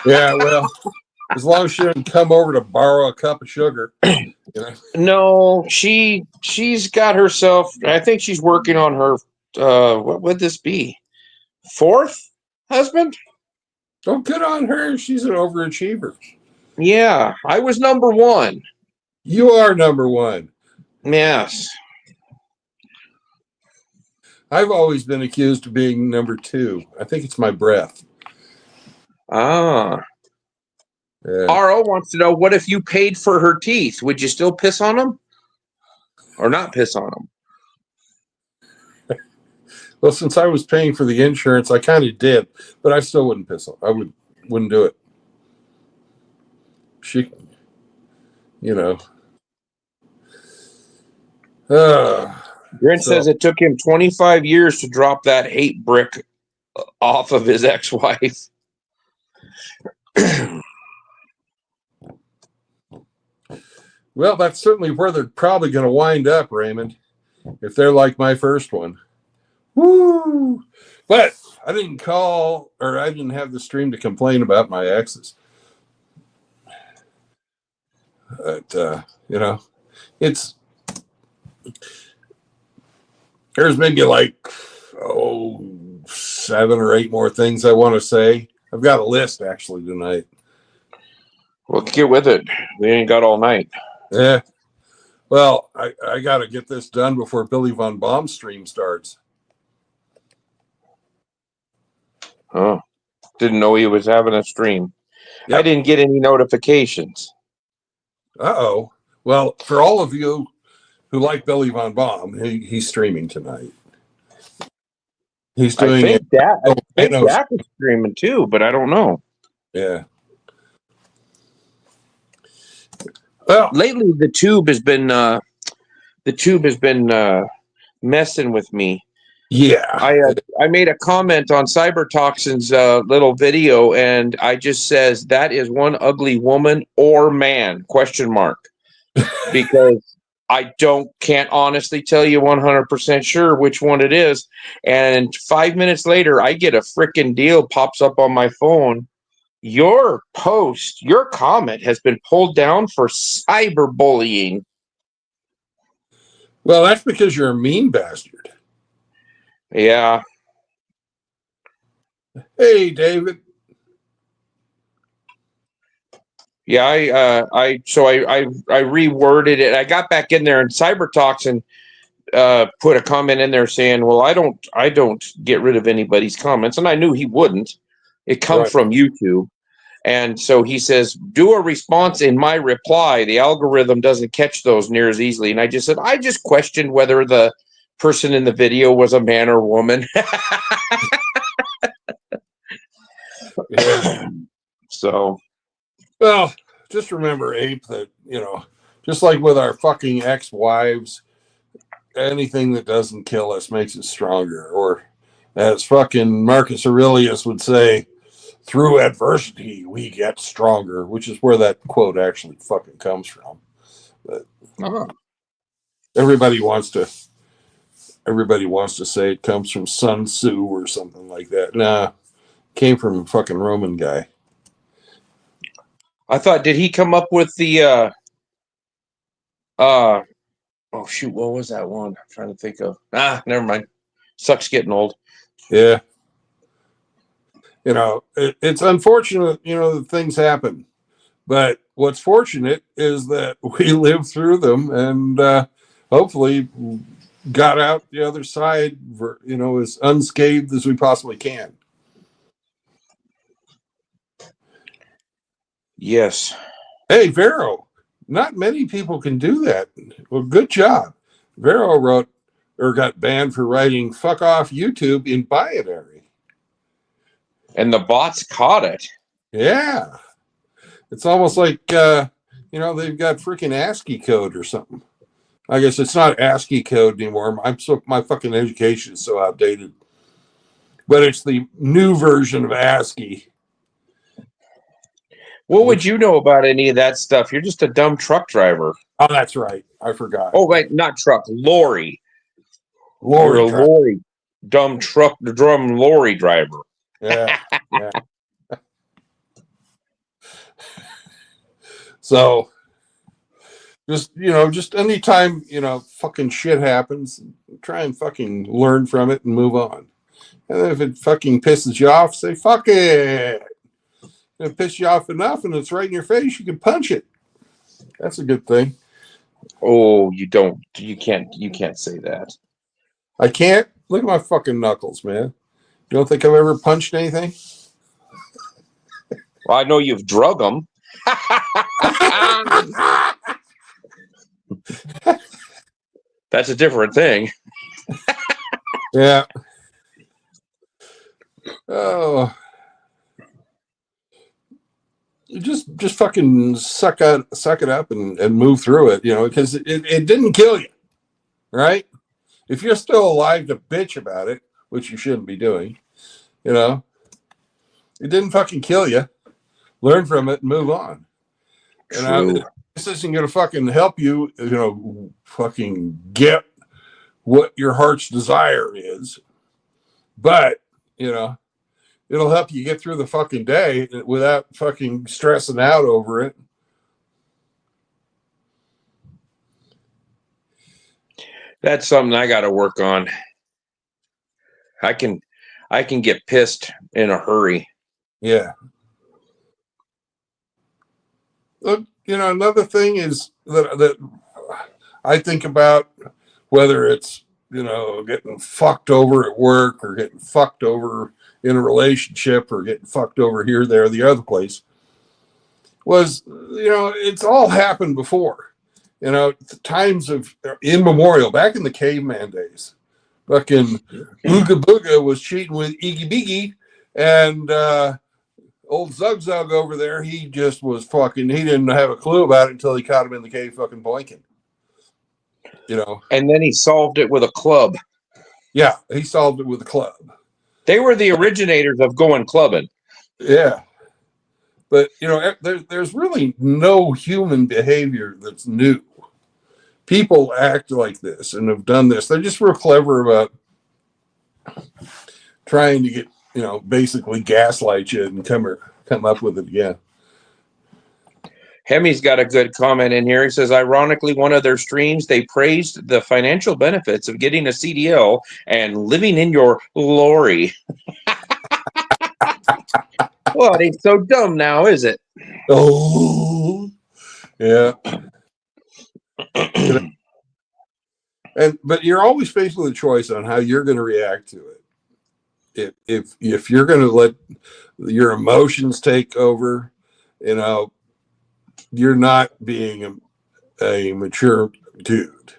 Yeah, well, as long as she didn't come over to borrow a cup of sugar. No, she's got herself. I think she's working on her. What would this be? 4th husband? Oh, good on her. She's an overachiever. Yeah, I was number 1. You are number 1. Yes. I've always been accused of being number 2. I think it's my breath. Ah. Yeah. RO wants to know, what if you paid for her teeth? Would you still piss on them? Or not piss on them? Well, since I was paying for the insurance, I kind of did, but I still wouldn't piss on. I wouldn't do it. She, Brent says it took him 25 years to drop that hate brick off of his ex-wife. Well, that's certainly where they're probably going to wind up, Raymond, if they're like my first one. Woo! But I didn't call, or I didn't have the stream to complain about my exes. But it's there's maybe like 7 or 8 more things I want to say. I've got a list actually tonight. Well, get with it. We ain't got all night. Yeah. Well, I got to get this done before Billy Von Baum's stream starts. Oh, didn't know he was having a stream. Yep. I didn't get any notifications. Uh-oh. Well, for all of you who like Billy Von Baum, he's streaming tonight. He's doing I think Dak is streaming too, but I don't know. Yeah. Well, lately the tube has been messing with me. Yeah. I made a comment on Cybertoxin's little video, and I just says that is one ugly woman or man ? Because I can't honestly tell you 100% sure which one it is. And 5 minutes later, I get a freaking deal pops up on my phone. Your comment has been pulled down for cyberbullying. Well, that's because you're a mean bastard. Yeah. Hey, David. Yeah, I reworded it. I got back in there, and Cybertoxin put a comment in there saying, "Well, I don't get rid of anybody's comments," and I knew he wouldn't. It comes from YouTube, and so he says, "Do a response in my reply. The algorithm doesn't catch those near as easily." And I just said, "I just questioned whether the person in the video was a man or woman." Yeah. So. Well, just remember, Ape, that, just like with our fucking ex-wives, anything that doesn't kill us makes us stronger. Or as fucking Marcus Aurelius would say, through adversity, we get stronger, which is where that quote actually fucking comes from. But everybody wants to say it comes from Sun Tzu or something like that. Nah, came from a fucking Roman guy. I thought, did he come up with the oh shoot, what was that one? I'm trying to think of. Never mind. Sucks getting old. Yeah. It's unfortunate, that things happen. But what's fortunate is that we lived through them and hopefully got out the other side, as unscathed as we possibly can. Yes. Hey, Vero, not many people can do that. Well, good job. Vero got banned for writing "fuck off YouTube" in binary. And the bots caught it. Yeah. It's almost like, they've got freaking ASCII code or something. I guess it's not ASCII code anymore. My fucking education is so outdated. But it's the new version of ASCII. What would you know about any of that stuff? You're just a dumb truck driver. Oh, that's right. I forgot. Oh, wait, not truck, lorry. Lorry. You're a lorry. Dumb lorry driver. Yeah. Yeah. So, just anytime, fucking shit happens, try and fucking learn from it and move on. And if it fucking pisses you off, say, fuck it. If it pisses you off enough and it's right in your face, you can punch it. That's a good thing. Oh, you can't say that. I can't? Look at my fucking knuckles, man. You don't think I've ever punched anything? Well, I know you've drug them. That's a different thing. Yeah. Oh. You just fucking suck it up and move through it, because it didn't kill you, right? If you're still alive to bitch about it, which you shouldn't be doing, it didn't fucking kill you. Learn from it and move on. And this isn't going to fucking help you, fucking get what your heart's desire is. But, you know, it'll help you get through the fucking day without fucking stressing out over it. That's something I got to work on. I can get pissed in a hurry. Yeah. Look, you know, another thing is that I think about, whether it's, you know, getting fucked over at work or getting fucked over in a relationship or getting fucked over here, there, the other place, was, you know, it's all happened before. You know, times of immemorial, back in the caveman days. Fucking Ooga Booga was cheating with Iggy Biggy, and old Zug Zug over there, he just was fucking, he didn't have a clue about it until he caught him in the cave fucking blinking. You know. And then he solved it with a club. Yeah, he solved it with a club. They were the originators of going clubbing. Yeah. But, you know, there's really no human behavior that's new. People act like this and have done this. They're just real clever about trying to get, you know, basically gaslight you and come up with it again. Hemi's got a good comment in here. He says, ironically, one of their streams, they praised the financial benefits of getting a CDL and living in your lorry. Well, it ain't so dumb now, is it? Oh, yeah. But you're always faced with a choice on how you're going to react to it. If you're going to let your emotions take over, you know, you're not being a mature dude.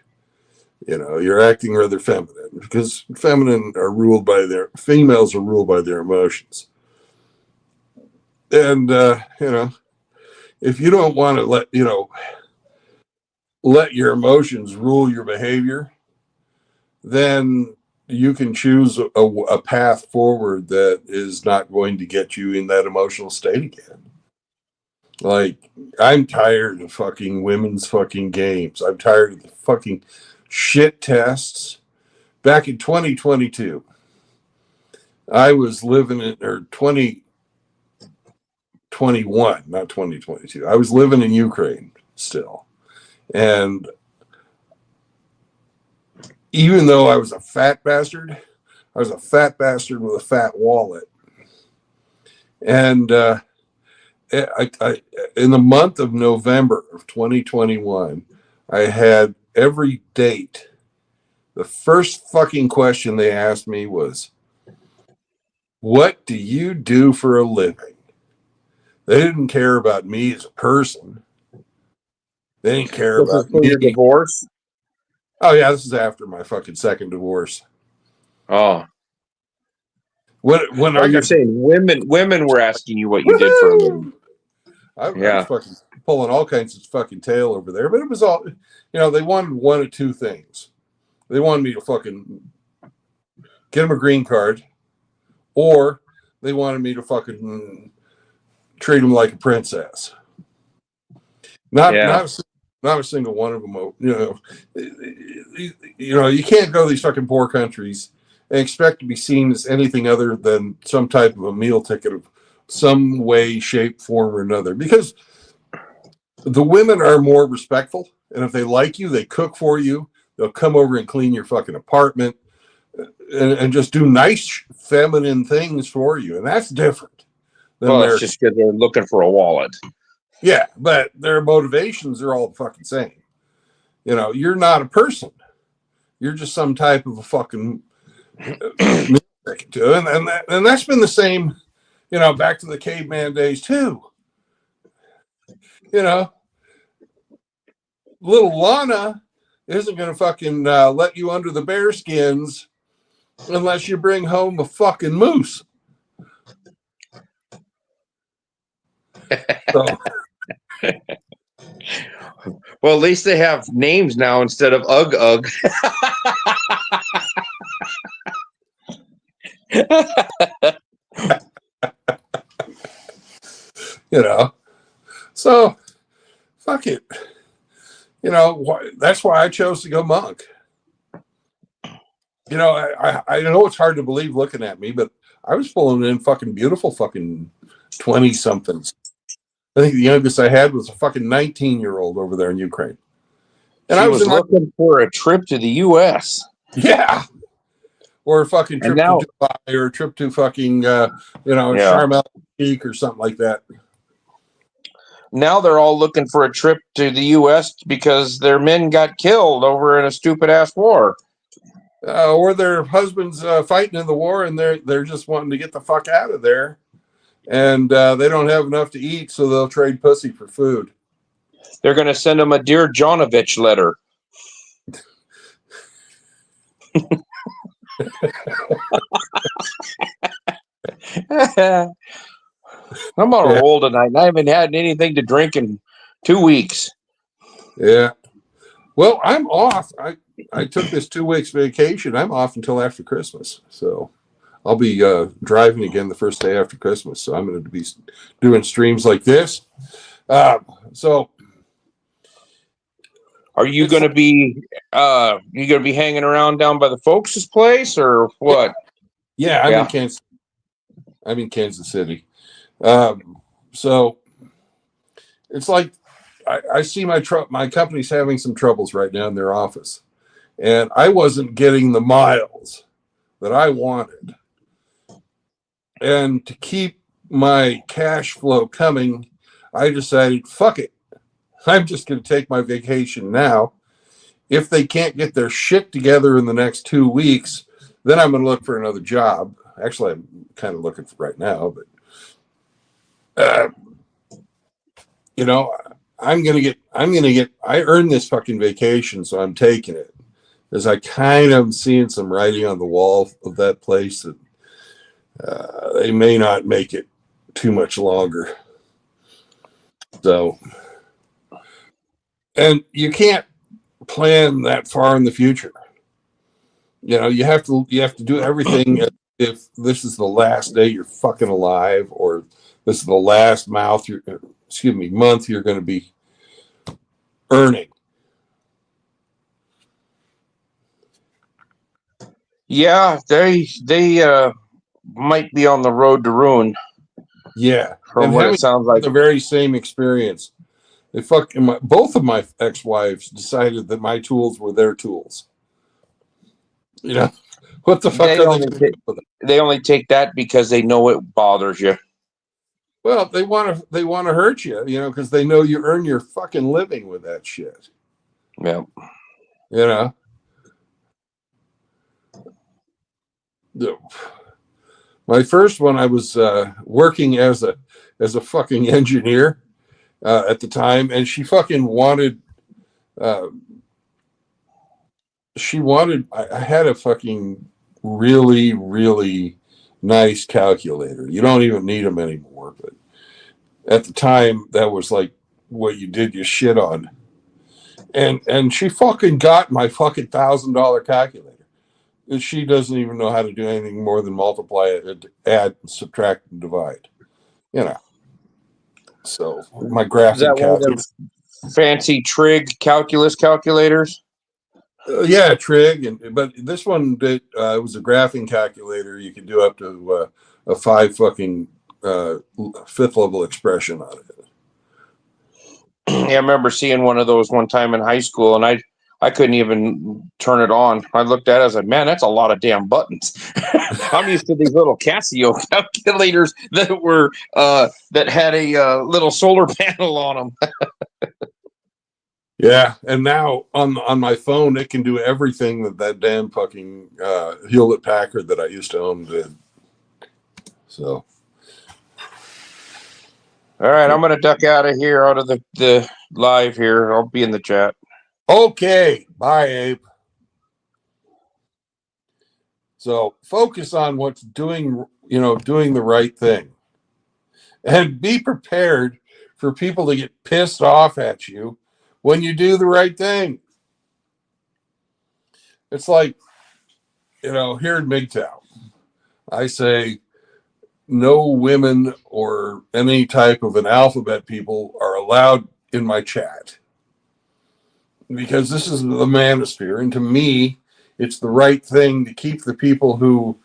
You know, you're acting rather feminine, because females are ruled by their emotions. And you know, if you don't want to let your emotions rule your behavior, then you can choose a path forward that is not going to get you in that emotional state again. Like, I'm tired of fucking women's fucking games. I'm tired of the fucking shit tests. Back in 2022, I was living in, or 2021, not 2022. I was living in Ukraine still. And even though I was a fat bastard, I was a fat bastard with a fat wallet. And I in the month of November of 2021, I had every date. The first fucking question they asked me was, what do you do for a living? They didn't care about me as a person. They didn't care about me. Your divorce? Oh, yeah, this is after my fucking second divorce. Oh. When you're saying women were asking you what you did for a living. I was fucking pulling all kinds of fucking tail over there, but it was all, you know, they wanted one of two things. They wanted me to fucking get them a green card, or they wanted me to fucking treat them like a princess. Not a single one of them. You know, you can't go to these fucking poor countries and expect to be seen as anything other than some type of a meal ticket of some way, shape, form, or another. Because the women are more respectful, and if they like you, they cook for you. They'll come over and clean your fucking apartment and just do nice feminine things for you, and that's different. Well, it's just because they're looking for a wallet. Yeah, but their motivations are all the fucking same. You know, you're not a person. You're just some type of a fucking and that's been the same, you know, back to the caveman days too. You know, little Lana isn't going to fucking let you under the bear skins unless you bring home a fucking moose. So. Well, at least they have names now instead of Ugg Ugg. You know, so fuck it. You know, that's why I chose to go monk. You know, I know it's hard to believe looking at me, but I was pulling in fucking beautiful fucking 20 somethings. I think the youngest I had was a fucking 19-year-old over there in Ukraine. And She I was was in my, looking for a trip to the U.S. yeah, or a fucking And trip to now, Dubai or a trip to fucking, yeah, Sharm el Sheikh or something like that. now they're all looking for a trip to the U.S. because their men got killed over in a stupid ass war. Or their husbands fighting in the war and they're just wanting to get the fuck out of there. And they don't have enough to eat, so they'll trade pussy for food. They're going to send them a Dear Jonovich letter. I'm on a roll tonight, and I haven't had anything to drink in 2 weeks. Yeah. Well, I'm off. I took this 2 weeks vacation. I'm off until after Christmas. So I'll be driving again the first day after Christmas. So I'm going to be doing streams like this. So are you going to be hanging around down by the folks' place or what? Yeah, I'm in Kansas City. So it's like I see my company's having some troubles right now in their office, and I wasn't getting the miles that I wanted. And to keep my cash flow coming, I decided, fuck it. I'm just going to take my vacation now. If they can't get their shit together in the next 2 weeks, then I'm going to look for another job. Actually, I'm kind of looking for right now, but I earned this fucking vacation, so I'm taking it. Because I kind of seeing some writing on the wall of that place that they may not make it too much longer. So, and you can't plan that far in the future. You have to do everything as if this is the last day you're fucking alive, or this is the last month you're going to be earning. Yeah, they might be on the road to ruin. Yeah, from what it sounds like. The very same experience. Both of my ex-wives decided that my tools were their tools. What the fuck are they going to do with it? They only take that because they know it bothers you. Well, they want to hurt you, because they know you earn your fucking living with that shit. Yeah. My first one, I was working as a fucking engineer at the time, and she fucking wanted. I had a fucking really, really nice calculator. You don't even need them anymore, but at the time, that was like what you did your shit on. And she fucking got my fucking $1,000 calculator. And she doesn't even know how to do anything more than multiply, add, subtract, and divide. So my graphing calculator. Fancy Trig calculus calculators. Yeah, Trig, but this one it was a graphing calculator. You could do up to a 5 fucking fifth level expression on it. Yeah, I remember seeing one of those one time in high school, and I couldn't even turn it on. I looked at it, I was like, man, that's a lot of damn buttons. I'm used to these little Casio calculators that were that had a little solar panel on them. Yeah, and now on my phone, it can do everything that damn fucking Hewlett Packard that I used to own did. So, all right, I'm gonna duck out of here, out of the live here. I'll be in the chat. Okay, bye, Abe. So focus on what's doing the right thing, and be prepared for people to get pissed off at you when you do the right thing. It's like, here in MGTOW, I say no women or any type of an alphabet people are allowed in my chat, because this is the manosphere. And to me, It's the right thing to keep the people who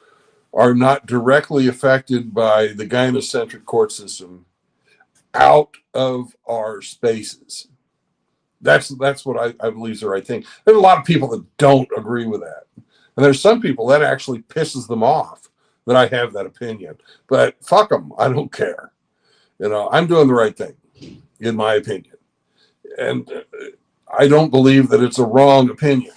are not directly affected by the gynocentric court system out of our spaces. That's what I believe is the right thing. There's a lot of people that don't agree with that. And there's some people that actually pisses them off that I have that opinion. But fuck them. I don't care. I'm doing the right thing, in my opinion. And I don't believe that it's a wrong opinion.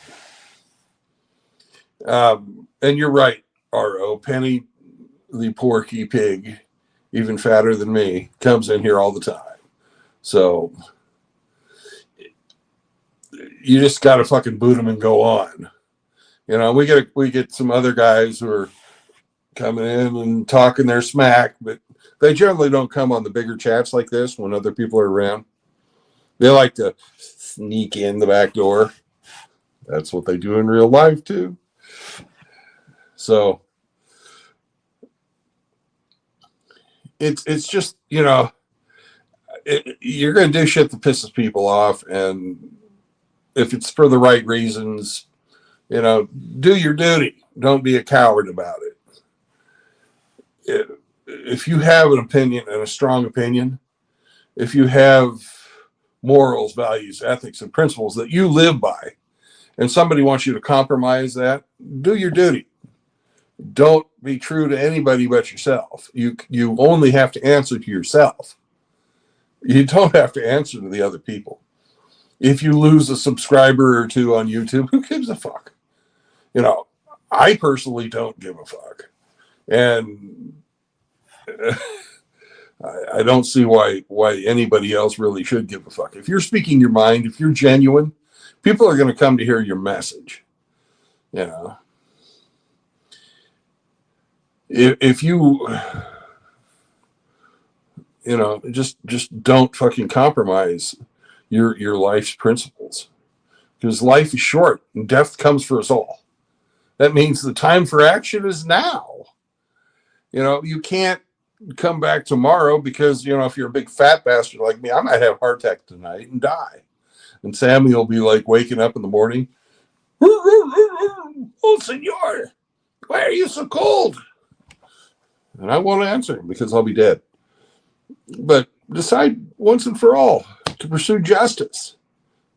And you're right, R.O. Penny, the porky pig, even fatter than me, comes in here all the time. So you just got to fucking boot them and go on. We get some other guys who are coming in and talking their smack, but they generally don't come on the bigger chats like this when other people are around. They like to sneak in the back door. That's what they do in real life too. So it's just, you're going to do shit that pisses people off. And if it's for the right reasons, do your duty. Don't be a coward about it. If you have an opinion and a strong opinion, if you have morals, values, ethics, and principles that you live by, and somebody wants you to compromise that, do your duty. Don't be true to anybody but yourself. You only have to answer to yourself. You don't have to answer to the other people. If you lose a subscriber or two on YouTube, who gives a fuck? I personally don't give a fuck. And I don't see why anybody else really should give a fuck. If you're speaking your mind, if you're genuine, people are going to come to hear your message. If you just don't fucking compromise your life's principles, because life is short and death comes for us all. That means the time for action is now. You can't come back tomorrow because, if you're a big fat bastard like me, I might have a heart attack tonight and die. And Sammy will be like waking up in the morning. Oh, senor, why are you so cold? And I won't answer him because I'll be dead. But decide once and for all to pursue justice,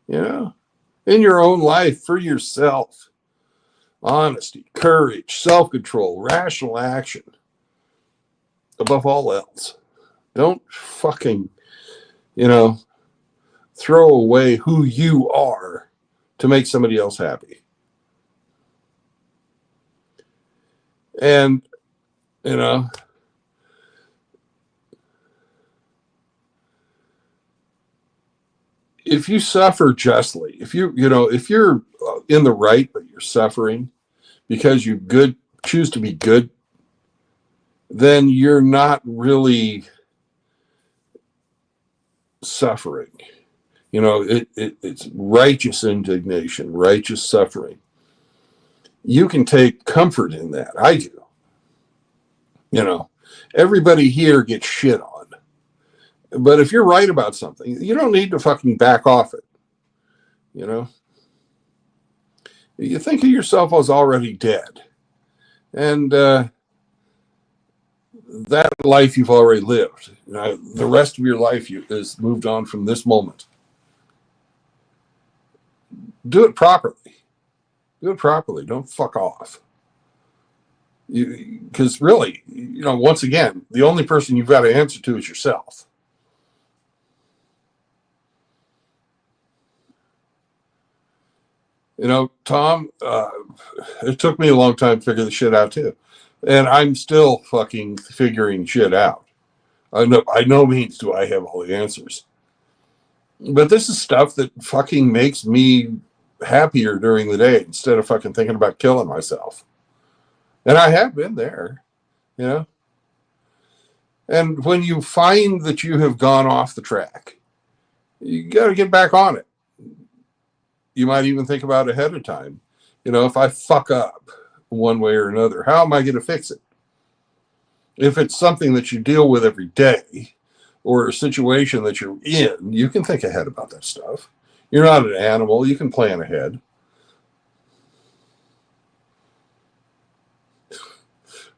in your own life, for yourself. Honesty, courage, self-control, rational action. Above all else. Don't fucking, throw away who you are to make somebody else happy. And, if you suffer justly, if you're in the right, but you're suffering because you choose to be good, then you're not really suffering. It's righteous indignation, righteous suffering. You can take comfort in that. I do. Everybody here gets shit on. But if you're right about something, you don't need to fucking back off it. You think of yourself as already dead. And that life you've already lived. The rest of your life is moved on from this moment. Do it properly. Do it properly. Don't fuck off. Because really, once again, the only person you've got to answer to is yourself. Tom, it took me a long time to figure the shit out too. And I'm still fucking figuring shit out. By no means do I have all the answers. But this is stuff that fucking makes me happier during the day instead of fucking thinking about killing myself. And I have been there, And when you find that you have gone off the track, you got to get back on it. You might even think about it ahead of time. If I fuck up one way or another, how am I going to fix it? If it's something that you deal with every day or a situation that you're in, you can think ahead about that stuff. You're not an animal. You can plan ahead.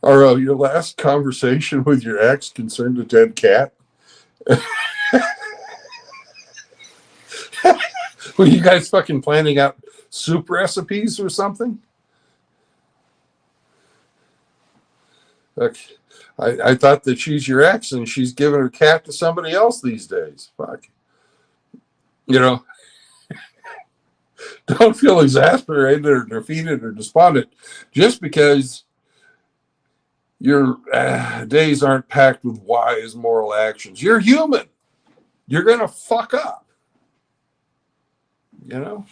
Or your last conversation with your ex concerned a dead cat? Were you guys fucking planning out soup recipes or something? Like, I thought that she's your ex and she's giving her cat to somebody else these days. Fuck. You know, don't feel exasperated or defeated or despondent just because your days aren't packed with wise moral actions. You're human. You're going to fuck up. You know?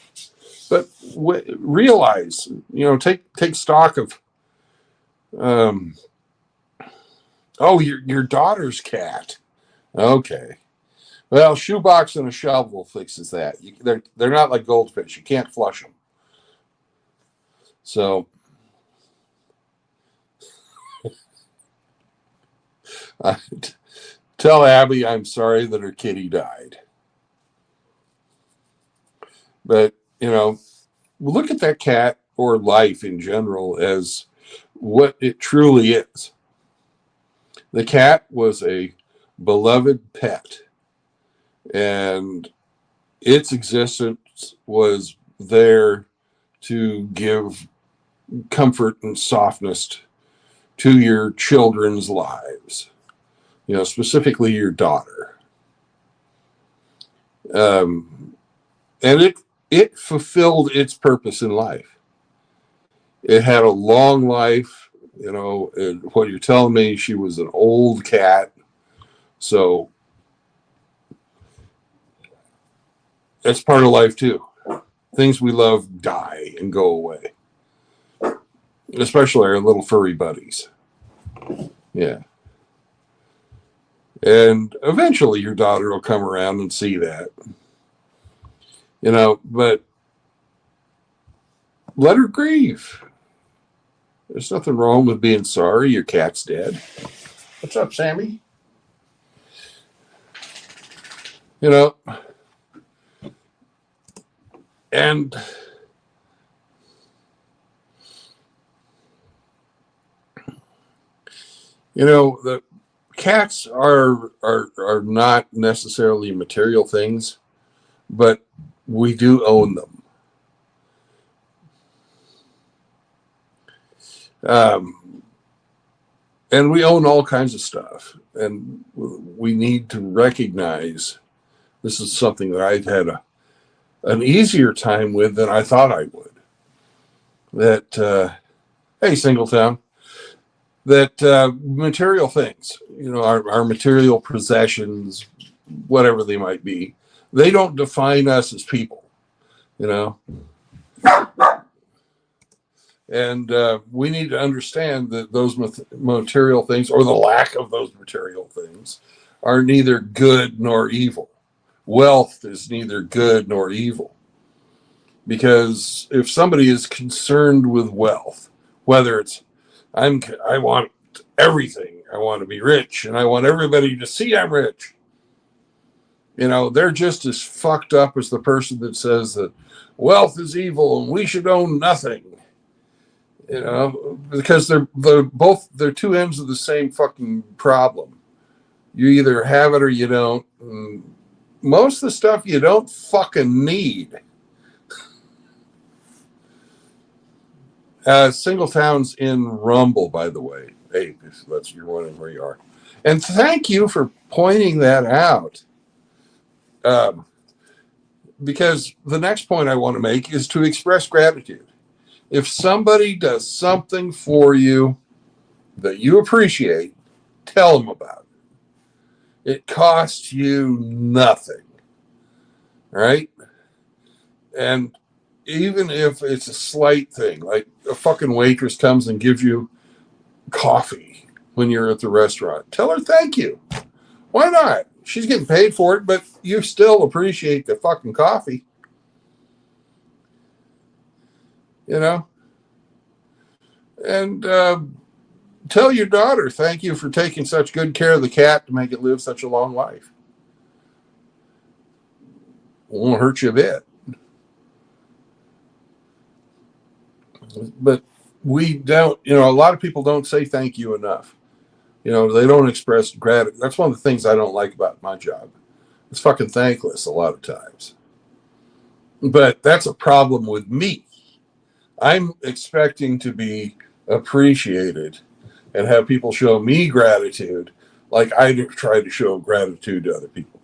But realize, take stock of, your daughter's cat. Okay. Well, shoebox and a shovel fixes that. They're not like goldfish. You can't flush them. So, tell Abby I'm sorry that her kitty died. But, look at that cat or life in general as what it truly is. The cat was a beloved pet, and its existence was there to give comfort and softness to your children's lives, specifically your daughter. And it fulfilled its purpose in life. It had a long life. And what you're telling me, she was an old cat. So that's part of life too. Things we love die and go away. Especially our little furry buddies. Yeah. And eventually your daughter will come around and see that. But let her grieve. There's nothing wrong with being sorry your cat's dead. What's up, Sammy? And the cats are not necessarily material things, but we do own them. And we own all kinds of stuff, and we need to recognize this is something that I've had an easier time with than I thought I would. That, hey, Singletown, that material things, our material possessions, whatever they might be, they don't define us as people, And we need to understand that those material things, or the lack of those material things, are neither good nor evil. Wealth is neither good nor evil. Because if somebody is concerned with wealth, whether it's, I want everything, I want to be rich, and I want everybody to see I'm rich, they're just as fucked up as the person that says that wealth is evil and we should own nothing. Because they're two ends of the same fucking problem. You either have it or you don't. And most of the stuff you don't fucking need. Singletown's in Rumble, by the way. Hey, you're wondering where you are. And thank you for pointing that out. Because the next point I want to make is to express gratitude. If somebody does something for you that you appreciate, tell them about it. It costs you nothing, right? And even if it's a slight thing, like a fucking waitress comes and gives you coffee when you're at the restaurant, tell her thank you. Why not? She's getting paid for it, but you still appreciate the fucking coffee. And tell your daughter, thank you for taking such good care of the cat to make it live such a long life. Won't hurt you a bit. But we don't, a lot of people don't say thank you enough. They don't express gratitude. That's one of the things I don't like about my job. It's fucking thankless a lot of times. But that's a problem with me. I'm expecting to be appreciated and have people show me gratitude like I try to show gratitude to other people.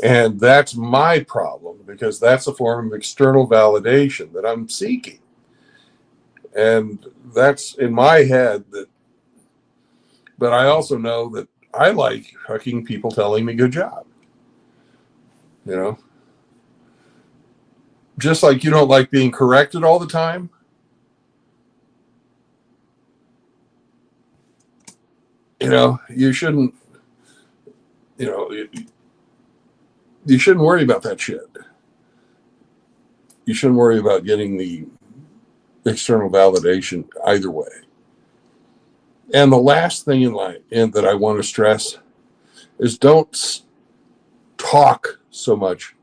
And that's my problem, because that's a form of external validation that I'm seeking. And that's in my head. But I also know that I like fucking people telling me good job. Just like you don't like being corrected all the time. You shouldn't, you shouldn't worry about that shit. You shouldn't worry about getting the external validation either way. And the last thing that I want to stress is don't talk so much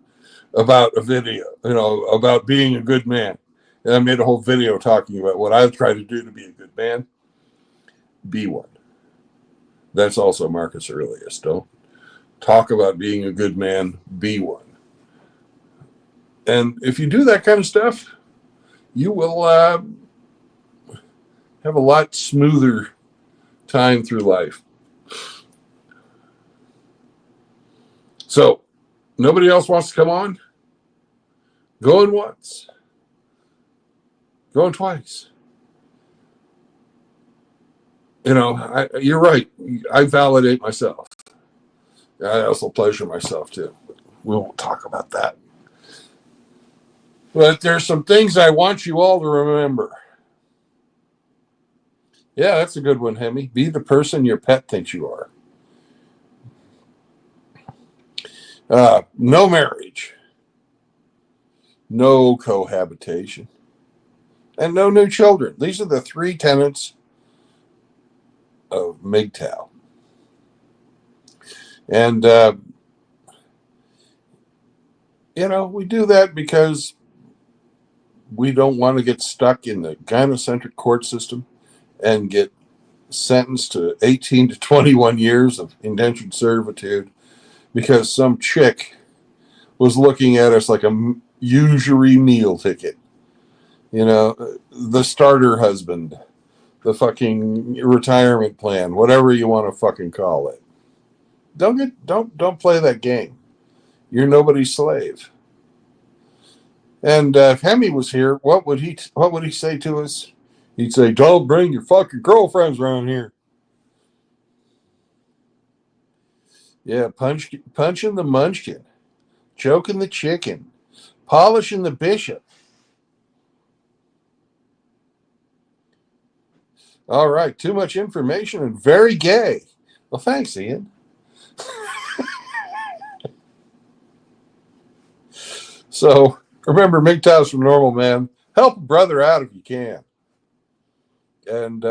about a video, about being a good man. And I made a whole video talking about what I've tried to do to be a good man. Be one. That's also Marcus Aurelius. Don't talk about being a good man. Be one. And if you do that kind of stuff, you will have a lot smoother time through life. So, nobody else wants to come on? Going once. Going twice. You're right. I validate myself. I also pleasure myself too. We won't talk about that. But there's some things I want you all to remember. Yeah, that's a good one, Hemi. Be the person your pet thinks you are. No marriage. No cohabitation. And no new children. These are the 3 tenets of MGTOW. And, we do that because we don't want to get stuck in the gynocentric court system and get sentenced to 18 to 21 years of indentured servitude because some chick was looking at us like a usury meal ticket. The starter husband, the fucking retirement plan, whatever you want to fucking call it. Don't play that game. You're nobody's slave. And if Hemi was here, what would he say to us? He'd say, "Don't bring your fucking girlfriends around here." Yeah, punching the munchkin, choking the chicken, polishing the bishop. All right, too much information and very gay. Well, thanks, Ian. So remember, MGTOW's from normal, man. Help a brother out if you can. And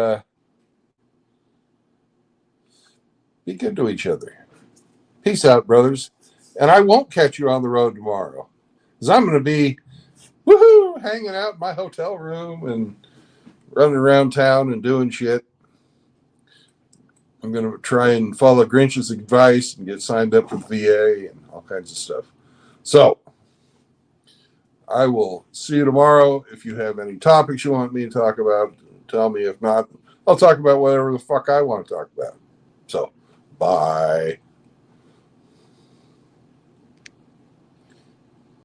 be good to each other. Peace out, brothers. And I won't catch you on the road tomorrow, because I'm going to be hanging out in my hotel room and running around town and doing shit. I'm going to try and follow Grinch's advice and get signed up with VA and all kinds of stuff. So I will see you tomorrow. If you have any topics you want me to talk about, tell me. If not, I'll talk about whatever the fuck I want to talk about. So, bye.